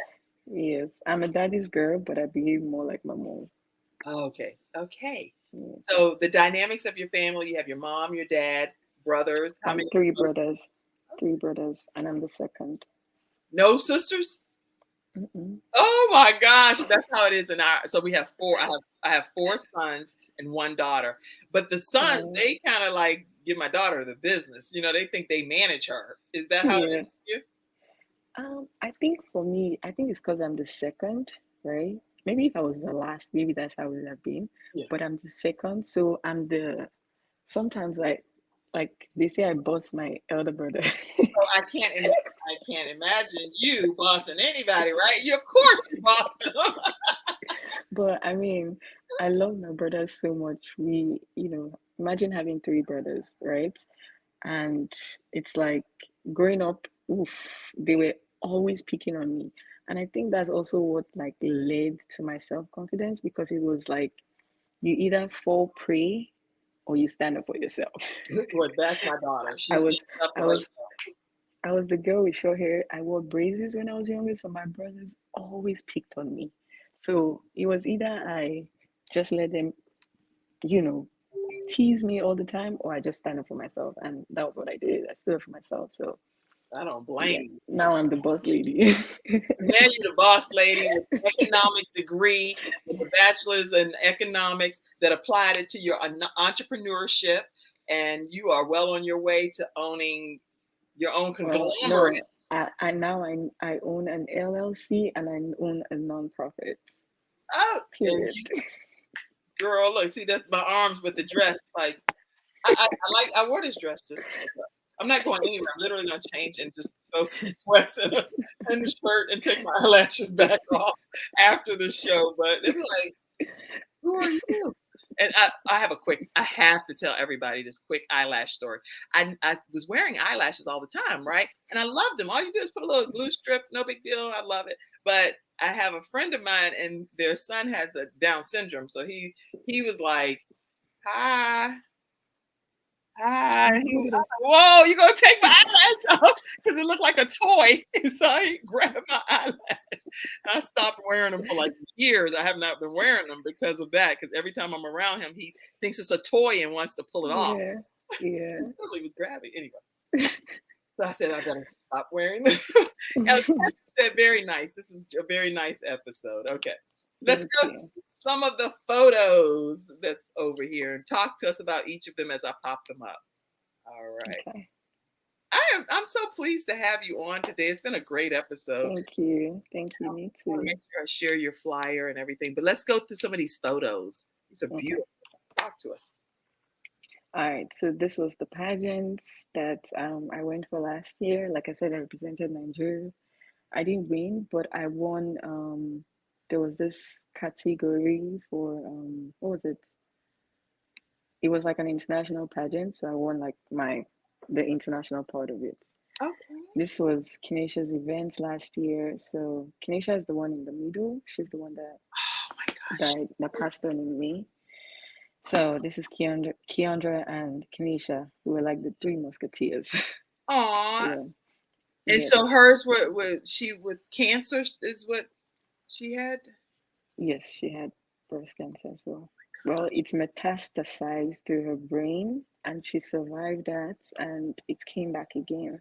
Yes. I'm a daddy's girl, but I behave more like my mom. Okay. Okay. Yes. So the dynamics of your family, you have your mom, your dad, brothers. How I'm many? three brothers. Three brothers, and I'm the second. No sisters? Mm-mm. Oh my gosh, that's how it is in our. So we have four. I have four sons and one daughter. But the sons, Oh, they kind of like give my daughter the business. They think they manage her. Is that how it is yeah. for you? I think for me, I think it's because I'm the second, right? Maybe if I was the last, maybe that's how it would have been. Yeah. But I'm the second, so sometimes like they say I boss my elder brother. So I can't imagine you bossing anybody, right? You of course you boss them. But I mean, I love my brothers so much. Imagine having three brothers, right? And it's like growing up, oof, they were always picking on me. And I think that's also what like led to my self-confidence because it was like you either fall prey or you stand up for yourself. Well, that's my daughter. I She's was standing up I for was herself. I was the girl with short hair. I wore braces when I was younger, so my brothers always picked on me. So it was either I just let them, you know, tease me all the time, or I just stand up for myself. And that was what I did. I stood up for myself. So I don't yeah, blame you. now I'm the boss lady. Now you're the boss lady with an economic degree, with a bachelor's in economics that applied it to your entrepreneurship, and you are well on your way to owning your own Well, conglomerate. no, I own an LLC and I own a nonprofit. Oh, and Period. you, girl, look, see, that's my arms with the dress. Like, I wore this dress just because I'm not going anywhere. I'm literally going to change and just throw some sweats in the shirt and take my eyelashes back off after the show. But they'd be like, who are you? And I have to tell everybody this quick eyelash story. I was wearing eyelashes all the time, right? And I loved them. All you do is put a little glue strip, no big deal. I love it. But I have a friend of mine and their son has a Down syndrome. So he was like, hi. Hi. He was like, whoa, you gonna take my eyelash off? Because it looked like a toy. So I grabbed my eyelash. I stopped wearing them for like years. I have not been wearing them because of that. Because every time I'm around him, he thinks it's a toy and wants to pull it off. Yeah, yeah. He literally was grabbing anyway. So I said I better stop wearing them. And said, very nice. This is a very nice episode. Okay. Let's Thank go to you. some of the photos that's over here and talk to us about each of them as I pop them up. All right. Okay. I'm so pleased to have you on today. It's been a great episode. Thank you. Thank you. Me I want to too. make sure I share your flyer and everything. But let's go through some of these photos. These are Okay. beautiful. Talk to us. All right. So this was the pageants that I went for last year. Like I said, I represented Nigeria. I didn't win, but I won. There was this category for what was it? it was like an international pageant, so I won like the international part of it. Okay. This was Kinesha's event last year. So Kinesha is the one in the middle. She's the one that Oh my gosh. died, that passed on in May. So this is Keandra and Kinesha, who were like the three musketeers. Aw. Yeah. And Yes. so hers were she with cancer is what she had? Yes, she had breast cancer as well. Well, it's metastasized to her brain, and she survived that, and it came back again.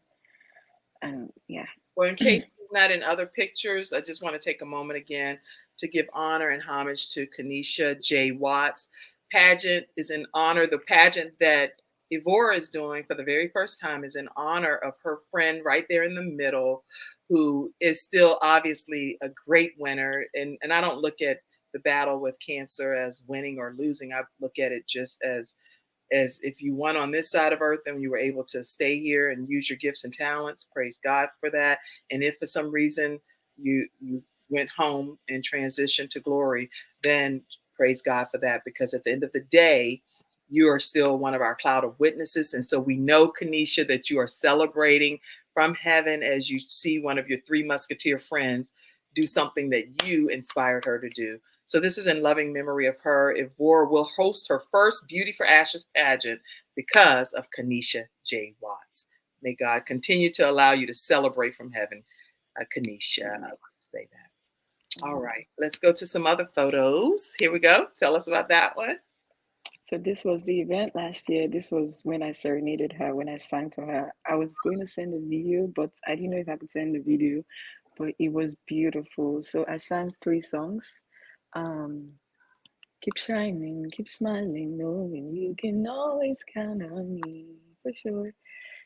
And yeah. Well, in case she's not in other pictures, I just want to take a moment again to give honor and homage to Kanisha J. Watts. Pageant is in honor, the pageant that Evora is doing for the very first time is in honor of her friend right there in the middle, who is still obviously a great winner. And I don't look at the battle with cancer as winning or losing. I look at it just as if you won on this side of earth and you were able to stay here and use your gifts and talents, praise God for that. And if for some reason you went home and transitioned to glory, then praise God for that, because at the end of the day, you are still one of our cloud of witnesses. And so we know, Kanisha, that you are celebrating from heaven as you see one of your three musketeer friends do something that you inspired her to do. So this is in loving memory of her. Evora will host her first Beauty for Ashes pageant because of Kanisha J. Watts. May God continue to allow you to celebrate from heaven, Kanisha. I want to say that. All right, let's go to some other photos. Here we go. Tell us about that one. So this was the event last year. This was when I serenaded her, when I sang to her. I was going to send a video, but I didn't know if I could send the video, but it was beautiful. So I sang 3 songs. Keep shining, keep smiling, knowing you can always count on me, for sure.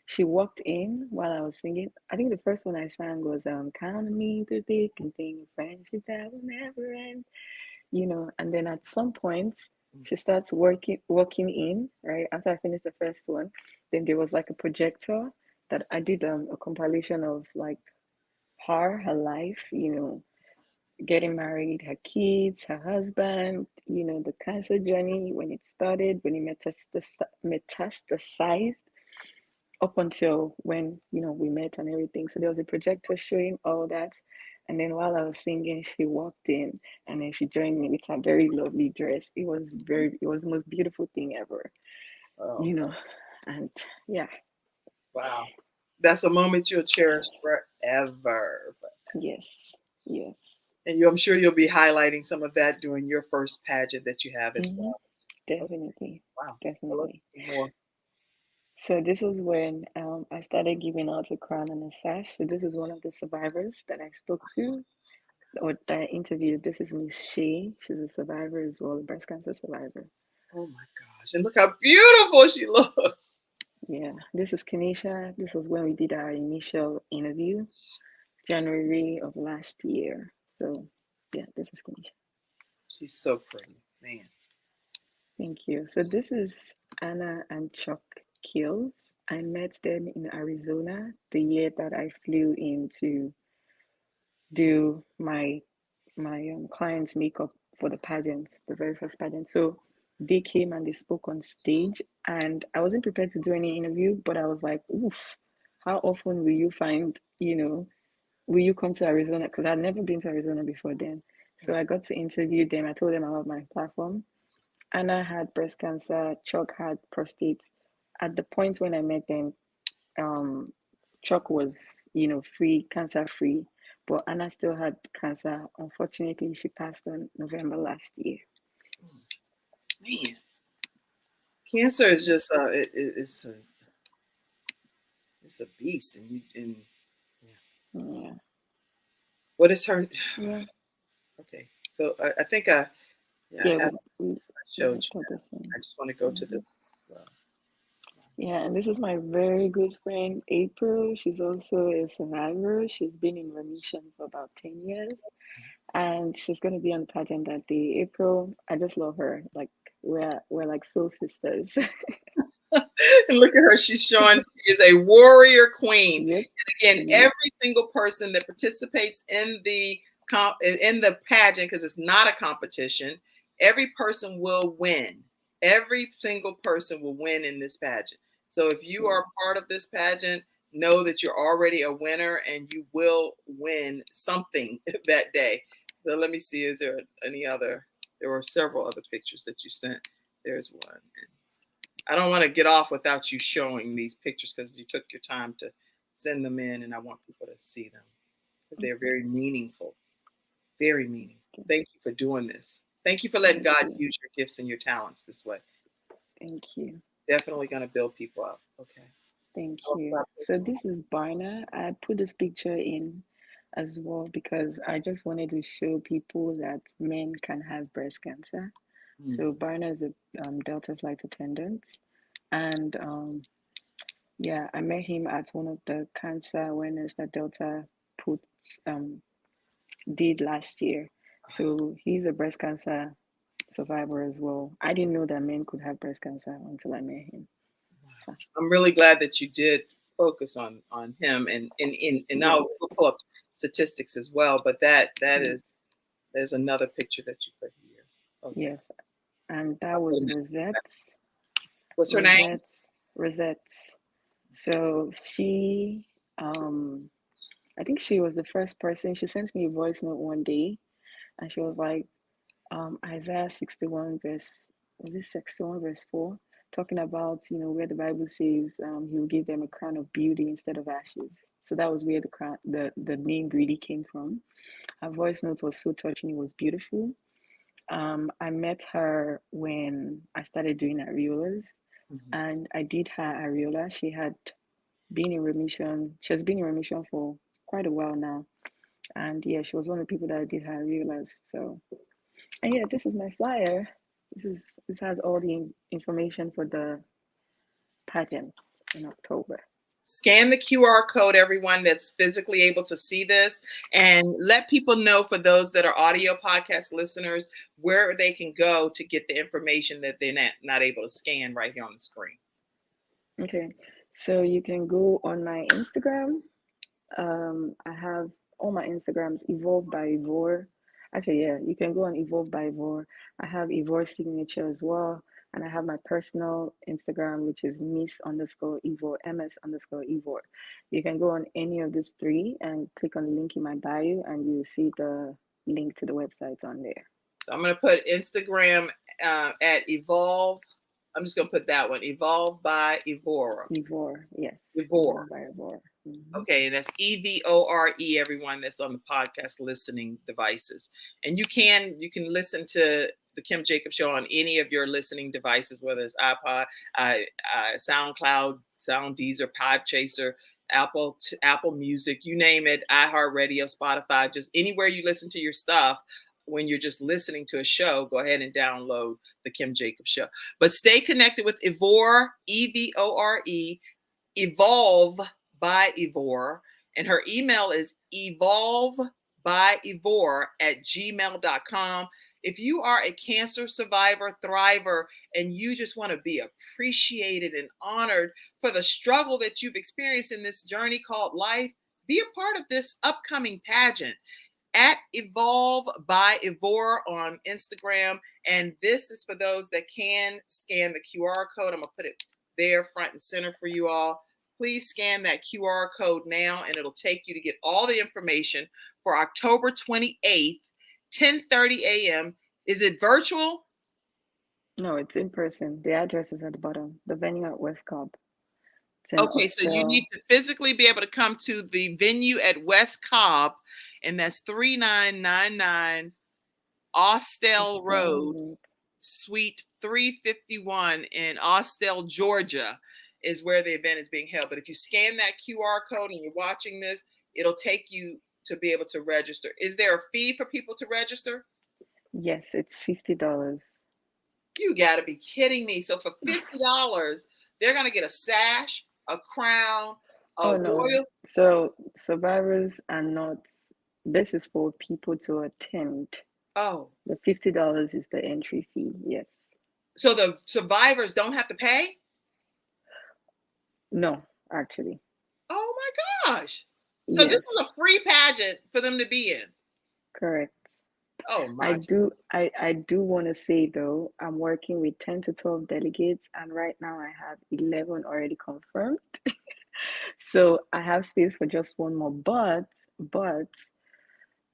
She walked in while I was singing. I think the first one I sang was Count on me through thick and thin, friendship that will never end, and then at some point she starts walking in, right after I finished the first one. Then there was like a projector that I did a compilation of like her life, getting married, her kids, her husband, the cancer journey, when it started, when it metastasized up until when we met and everything. So there was a projector showing all that. And then while I was singing, she walked in and then she joined me with a very lovely dress. It was the most beautiful thing ever, Oh, you know. And yeah, wow. That's a moment you'll cherish forever. yes, yes. And I'm sure you'll be highlighting some of that during your first pageant that you have as Hmm. well. Definitely, Wow. Tell us definitely. more. So this was when I started giving out a crown and a sash. So this is one of the survivors that I spoke to or that I interviewed. This is Miss Shea. She's a survivor as well, a breast cancer survivor. Oh my gosh. And look how beautiful she looks. Yeah, this is Kanisha. This was when we did our initial interview, January of last year. So yeah, this is Kanisha. She's so pretty, man. Thank you. So this is Anna and Chuck Kills. I met them in Arizona the year that I flew in to do my client's makeup for the pageant, the very first pageant. So they came and they spoke on stage, and I wasn't prepared to do any interview, but I was like, oof, how often will you find, will you come to Arizona? Because I'd never been to Arizona before then. So I got to interview them. I told them about my platform. Anna had breast cancer, Chuck had prostate. At the point when I met them, um, Chuck was, free, cancer free, but Anna still had cancer. Unfortunately, she passed on November last year. Man, cancer is just it's a beast, and Yeah. what is her? Yeah. Okay, so I think I Yeah, I we showed you got that. this one. I just want to go to Mhm. this one as well. Yeah, and this is my very good friend April. She's also a survivor. She's been in remission for about 10 years. And she's gonna be on pageant that day. April, I just love her. Like we're like soul sisters. And look at her; she's showing she is a warrior queen. Yep. And again, Yep. every single person that participates in the pageant, because it's not a competition, every person will win. Every single person will win in this pageant. So if you are part of this pageant, know that you're already a winner and you will win something that day. So let me see, is there any other? There were several other pictures that you sent. There's one. I don't want to get off without you showing these pictures because you took your time to send them in, and I want people to see them because they're very meaningful. Very meaningful. Thank you for doing this. Thank you for letting God use your gifts and your talents this way. Thank you. Definitely going to build people up. Okay. Thank you. So this is Barna. I put this picture in as well because I just wanted to show people that men can have breast cancer. So Barna is a Delta flight attendant, and yeah, I met him at one of the cancer awareness that Delta put did last year. So he's a breast cancer survivor as well. I didn't know that men could have breast cancer until I met him. So. I'm really glad that you did focus on him, and now we'll pull up statistics as well. But that is, there's another picture that you put here. Okay. Yes, and that was Rosette. What's her name? Rosette. So she, I think she was the first person. She sent me a voice note one day, and she was like, Isaiah 61 verse, was it 61 verse 4? Talking about, where the Bible says he will give them a crown of beauty instead of ashes. So that was where the name beauty came from. Her voice note was so touching. It was beautiful. I met her when I started doing areolas, and I did her areola. She had been in remission. She has been in remission for quite a while now. And yeah, she was one of the people that I did her areolas. So, and yeah, this is my flyer. This has all the information for the pageant in October. Scan the QR code, everyone that's physically able to see this, and let people know, for those that are audio podcast listeners, where they can go to get the information that they're not able to scan right here on the screen. Okay, so you can go on my Instagram. I have all my Instagrams, Evolve by Ivor. Actually, yeah, you can go on Evolve by Ivor. I have Ivor's signature as well. And I have my personal Instagram, which is Miss_Ivor, MS_Ivor. You can go on any of these three and click on the link in my bio, and you'll see the link to the website on there. So I'm going to put Instagram at Evolve. I'm just going to put that one, Evolve by Ivor. Ivor, yes. Ivor. By Ivor. Mm-hmm. Okay, and that's EVORE, everyone that's on the podcast listening devices. And you can listen to the Kim Jacobs Show on any of your listening devices, whether it's iPod, SoundCloud, Deezer, Podchaser, Apple Music, you name it, iHeartRadio, Spotify, just anywhere you listen to your stuff. When you're just listening to a show, go ahead and download the Kim Jacobs Show. But stay connected with Ivor, EVORE, Evolve by Ivor, and her email is evolvebyivor@gmail.com. If you are a cancer survivor, thriver, and you just want to be appreciated and honored for the struggle that you've experienced in this journey called life, be a part of this upcoming pageant at Evolve by Ivor on Instagram. And this is for those that can scan the QR code. I'm going to put it there front and center for you all. Please scan that QR code now, and it'll take you to get all the information for October 28th, 10:30 a.m. Is it virtual? No, it's in person. The address is at the bottom. The venue at West Cobb. Okay, so you need to physically be able to come to the venue at West Cobb, and that's 3999 Austell Road, Suite 351 in Austell, Georgia, is where the event is being held. But if you scan that QR code and you're watching this, it'll take you to be able to register. Is there a fee for people to register? Yes, it's $50. You got to be kidding me. So for $50, they're going to get a sash, a crown, royal. So survivors are not, this is for people to attend. Oh. The $50 is the entry fee, yes. So the survivors don't have to pay? No, actually. Oh my gosh. So yes. This is a free pageant for them to be in. Correct. Oh I my. do I do want to say though, I'm working with 10 to 12 delegates and right now I have 11 already confirmed. So I have space for just one more, but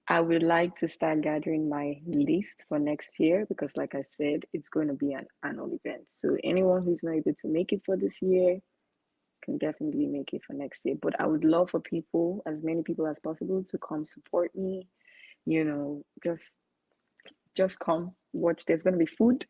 I would like to start gathering my list for next year because like I said, it's going to be an annual event. So anyone who's not able to make it for this year can definitely make it for next year. But I would love for people, as many people as possible, to come support me. You know, just come watch. There's gonna be food.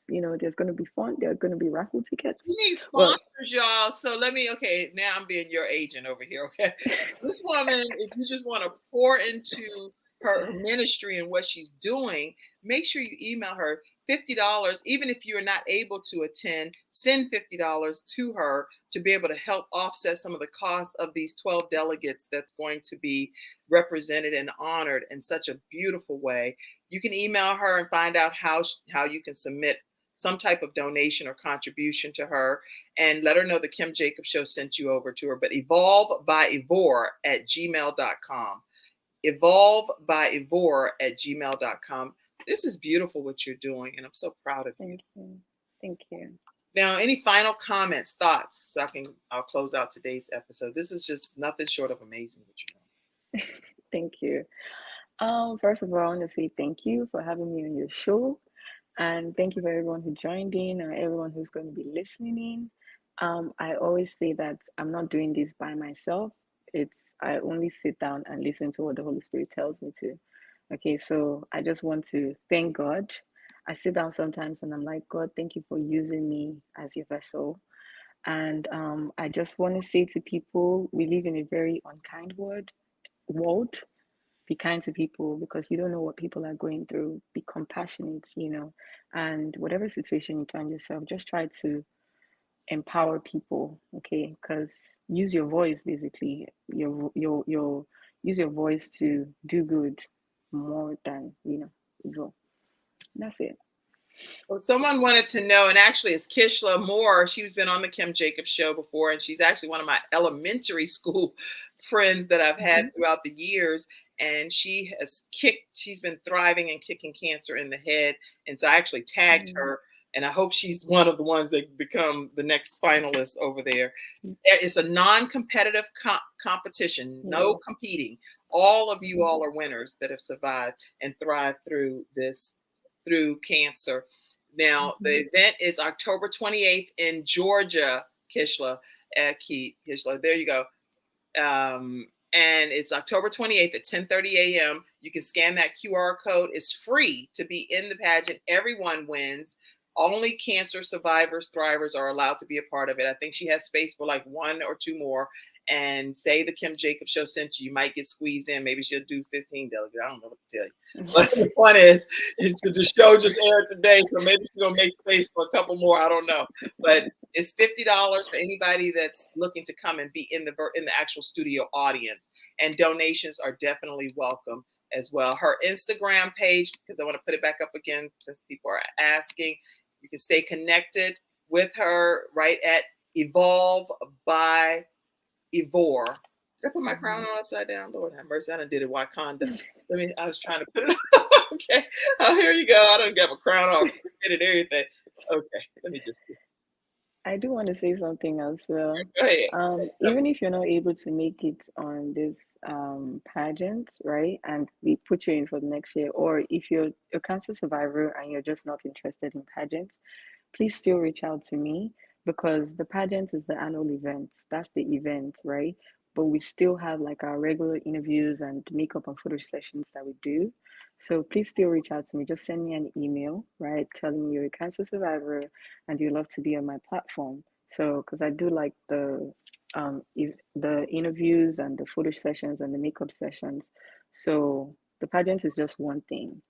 You know, there's gonna be fun. There's gonna be raffle tickets. We need Well, sponsors, y'all. So let me, okay, now I'm being your agent over here, okay? This woman, if you just want to pour into her ministry and what she's doing, make sure you email her $50. Even if you're not able to attend, send $50 to her to be able to help offset some of the costs of these 12 delegates that's going to be represented and honored in such a beautiful way. You can email her and find out how you can submit some type of donation or contribution to her and let her know the Kim Jacobs Show sent you over to her. But evolvebyivor@gmail.com. Evolvebyivor@gmail.com. This is beautiful what you're doing, and I'm so proud of you. thank you. Thank you. Now, any final comments, thoughts? So I'll close out today's episode. This is just nothing short of amazing what you're doing. Thank you. First of all, I want to say thank you for having me on your show. And thank you for everyone who joined in or everyone who's going to be listening in. I always say that I'm not doing this by myself. I only sit down and listen to what the Holy Spirit tells me to. Okay, so I just want to thank God. I sit down sometimes and I'm like, God, thank you for using me as your vessel. And I just want to say to people, we live in a very unkind world. Be kind to people because you don't know what people are going through. Be compassionate, and whatever situation you find yourself, just try to empower people, okay? Because use your voice, basically. Your use your voice to do good more than evil. That's it. Well, someone wanted to know, and actually it's Kishla Moore. She's been on the Kim Jacobs Show before, and she's actually one of my elementary school friends that I've had throughout the years. And she's been thriving and kicking cancer in the head. And so I actually tagged her, and I hope she's one of the ones that become the next finalist over there. It's a non-competitive competition, no competing. All of you all are winners that have survived and thrived through cancer. Now, the event is October 28th in Georgia, Kishla. There you go. And it's October 28th at 10:30 a.m. You can scan that QR code. It's free to be in the pageant. Everyone wins. Only cancer survivors, thrivers are allowed to be a part of it. I think she has space for like one or two more. And say the Kim Jacobs Show sent you, you might get squeezed in. Maybe she'll do 15 delegates. I don't know what to tell you. But the point is, the show just aired today, so maybe she's gonna make space for a couple more. I don't know. But it's $50 for anybody that's looking to come and be in the actual studio audience. And donations are definitely welcome as well. Her Instagram page, because I want to put it back up again since people are asking. You can stay connected with her right at Evolve by Ivor. Did I put my crown on upside down? Lord have mercy. I done did it Wakanda. I was trying to put it on. Okay. Oh, here you go. I don't get a crown off. Get it, everything. Okay. Let me just do. I do want to say something as well. Go ahead. Even if you're not able to make it on this pageant, right, and we put you in for the next year, or if you're a cancer survivor and you're just not interested in pageants, please still reach out to me because the pageant is the annual event. That's the event, right? But we still have like our regular interviews and makeup and photo sessions that we do. So please still reach out to me. Just send me an email, right, telling me you're a cancer survivor and you love to be on my platform. So, because I do like the interviews and the photo sessions and the makeup sessions. So the pageant is just one thing.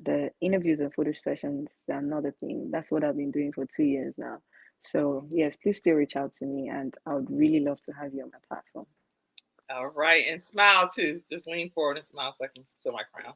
The interviews and photo sessions are another thing. That's what I've been doing for 2 years now. So yes, please still reach out to me, and I would really love to have you on my platform. All right, and smile too. Just lean forward and smile so I can show my crown.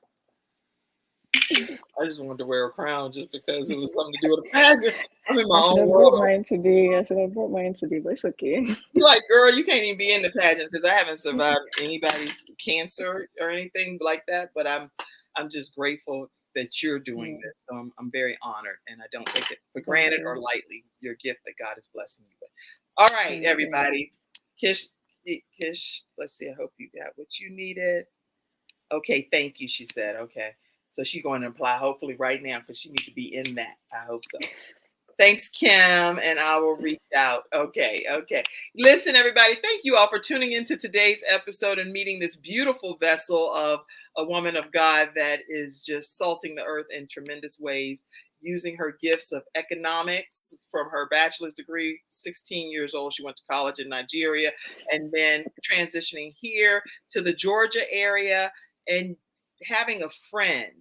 I just wanted to wear a crown just because it was something to do with a pageant. I'm in my own world. I should have brought mine today, but it's okay. You're like, girl, you can't even be in the pageant because I haven't survived anybody's cancer or anything like that. But I'm I'm just grateful that you're doing this. So I'm very honored, and I don't take it for granted or lightly, your gift that God is blessing you with. All right, everybody. Kish, let's see. I hope you got what you needed. Okay, thank you, she said. Okay. So she's going to apply hopefully right now because she needs to be in that. I hope so. Thanks, Kim, and I will reach out. Okay. Listen, everybody, thank you all for tuning into today's episode and meeting this beautiful vessel of a woman of God that is just salting the earth in tremendous ways, using her gifts of economics from her bachelor's degree. 16 years old, she went to college in Nigeria, and then transitioning here to the Georgia area and having a friend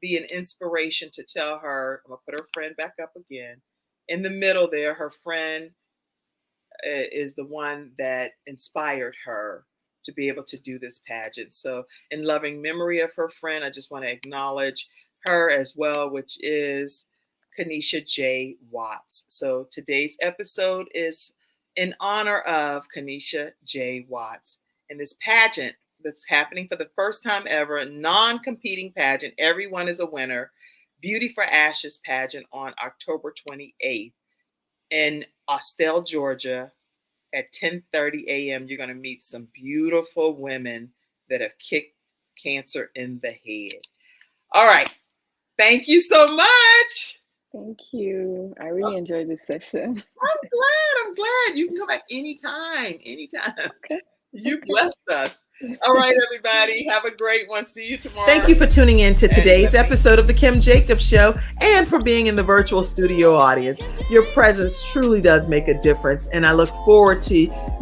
be an inspiration to tell her, I'm going to put her friend back up again. In the middle there, her friend is the one that inspired her to be able to do this pageant. So in loving memory of her friend, I just want to acknowledge her as well, which is Kanisha J. Watts. So today's episode is in honor of Kanisha J. Watts. And this pageant that's happening for the first time ever, a non-competing pageant. Everyone is a winner. Beauty for Ashes pageant on October 28th in Austell, Georgia at 10:30 a.m. You're going to meet some beautiful women that have kicked cancer in the head. All right. Thank you so much. Thank you. I really enjoyed this session. I'm glad. You can come back anytime. Okay. You blessed us. All right, everybody. Have a great one. See you tomorrow. Thank you for tuning in to today's episode of The Kim Jacobs Show and for being in the virtual studio audience. Your presence truly does make a difference, and I look forward to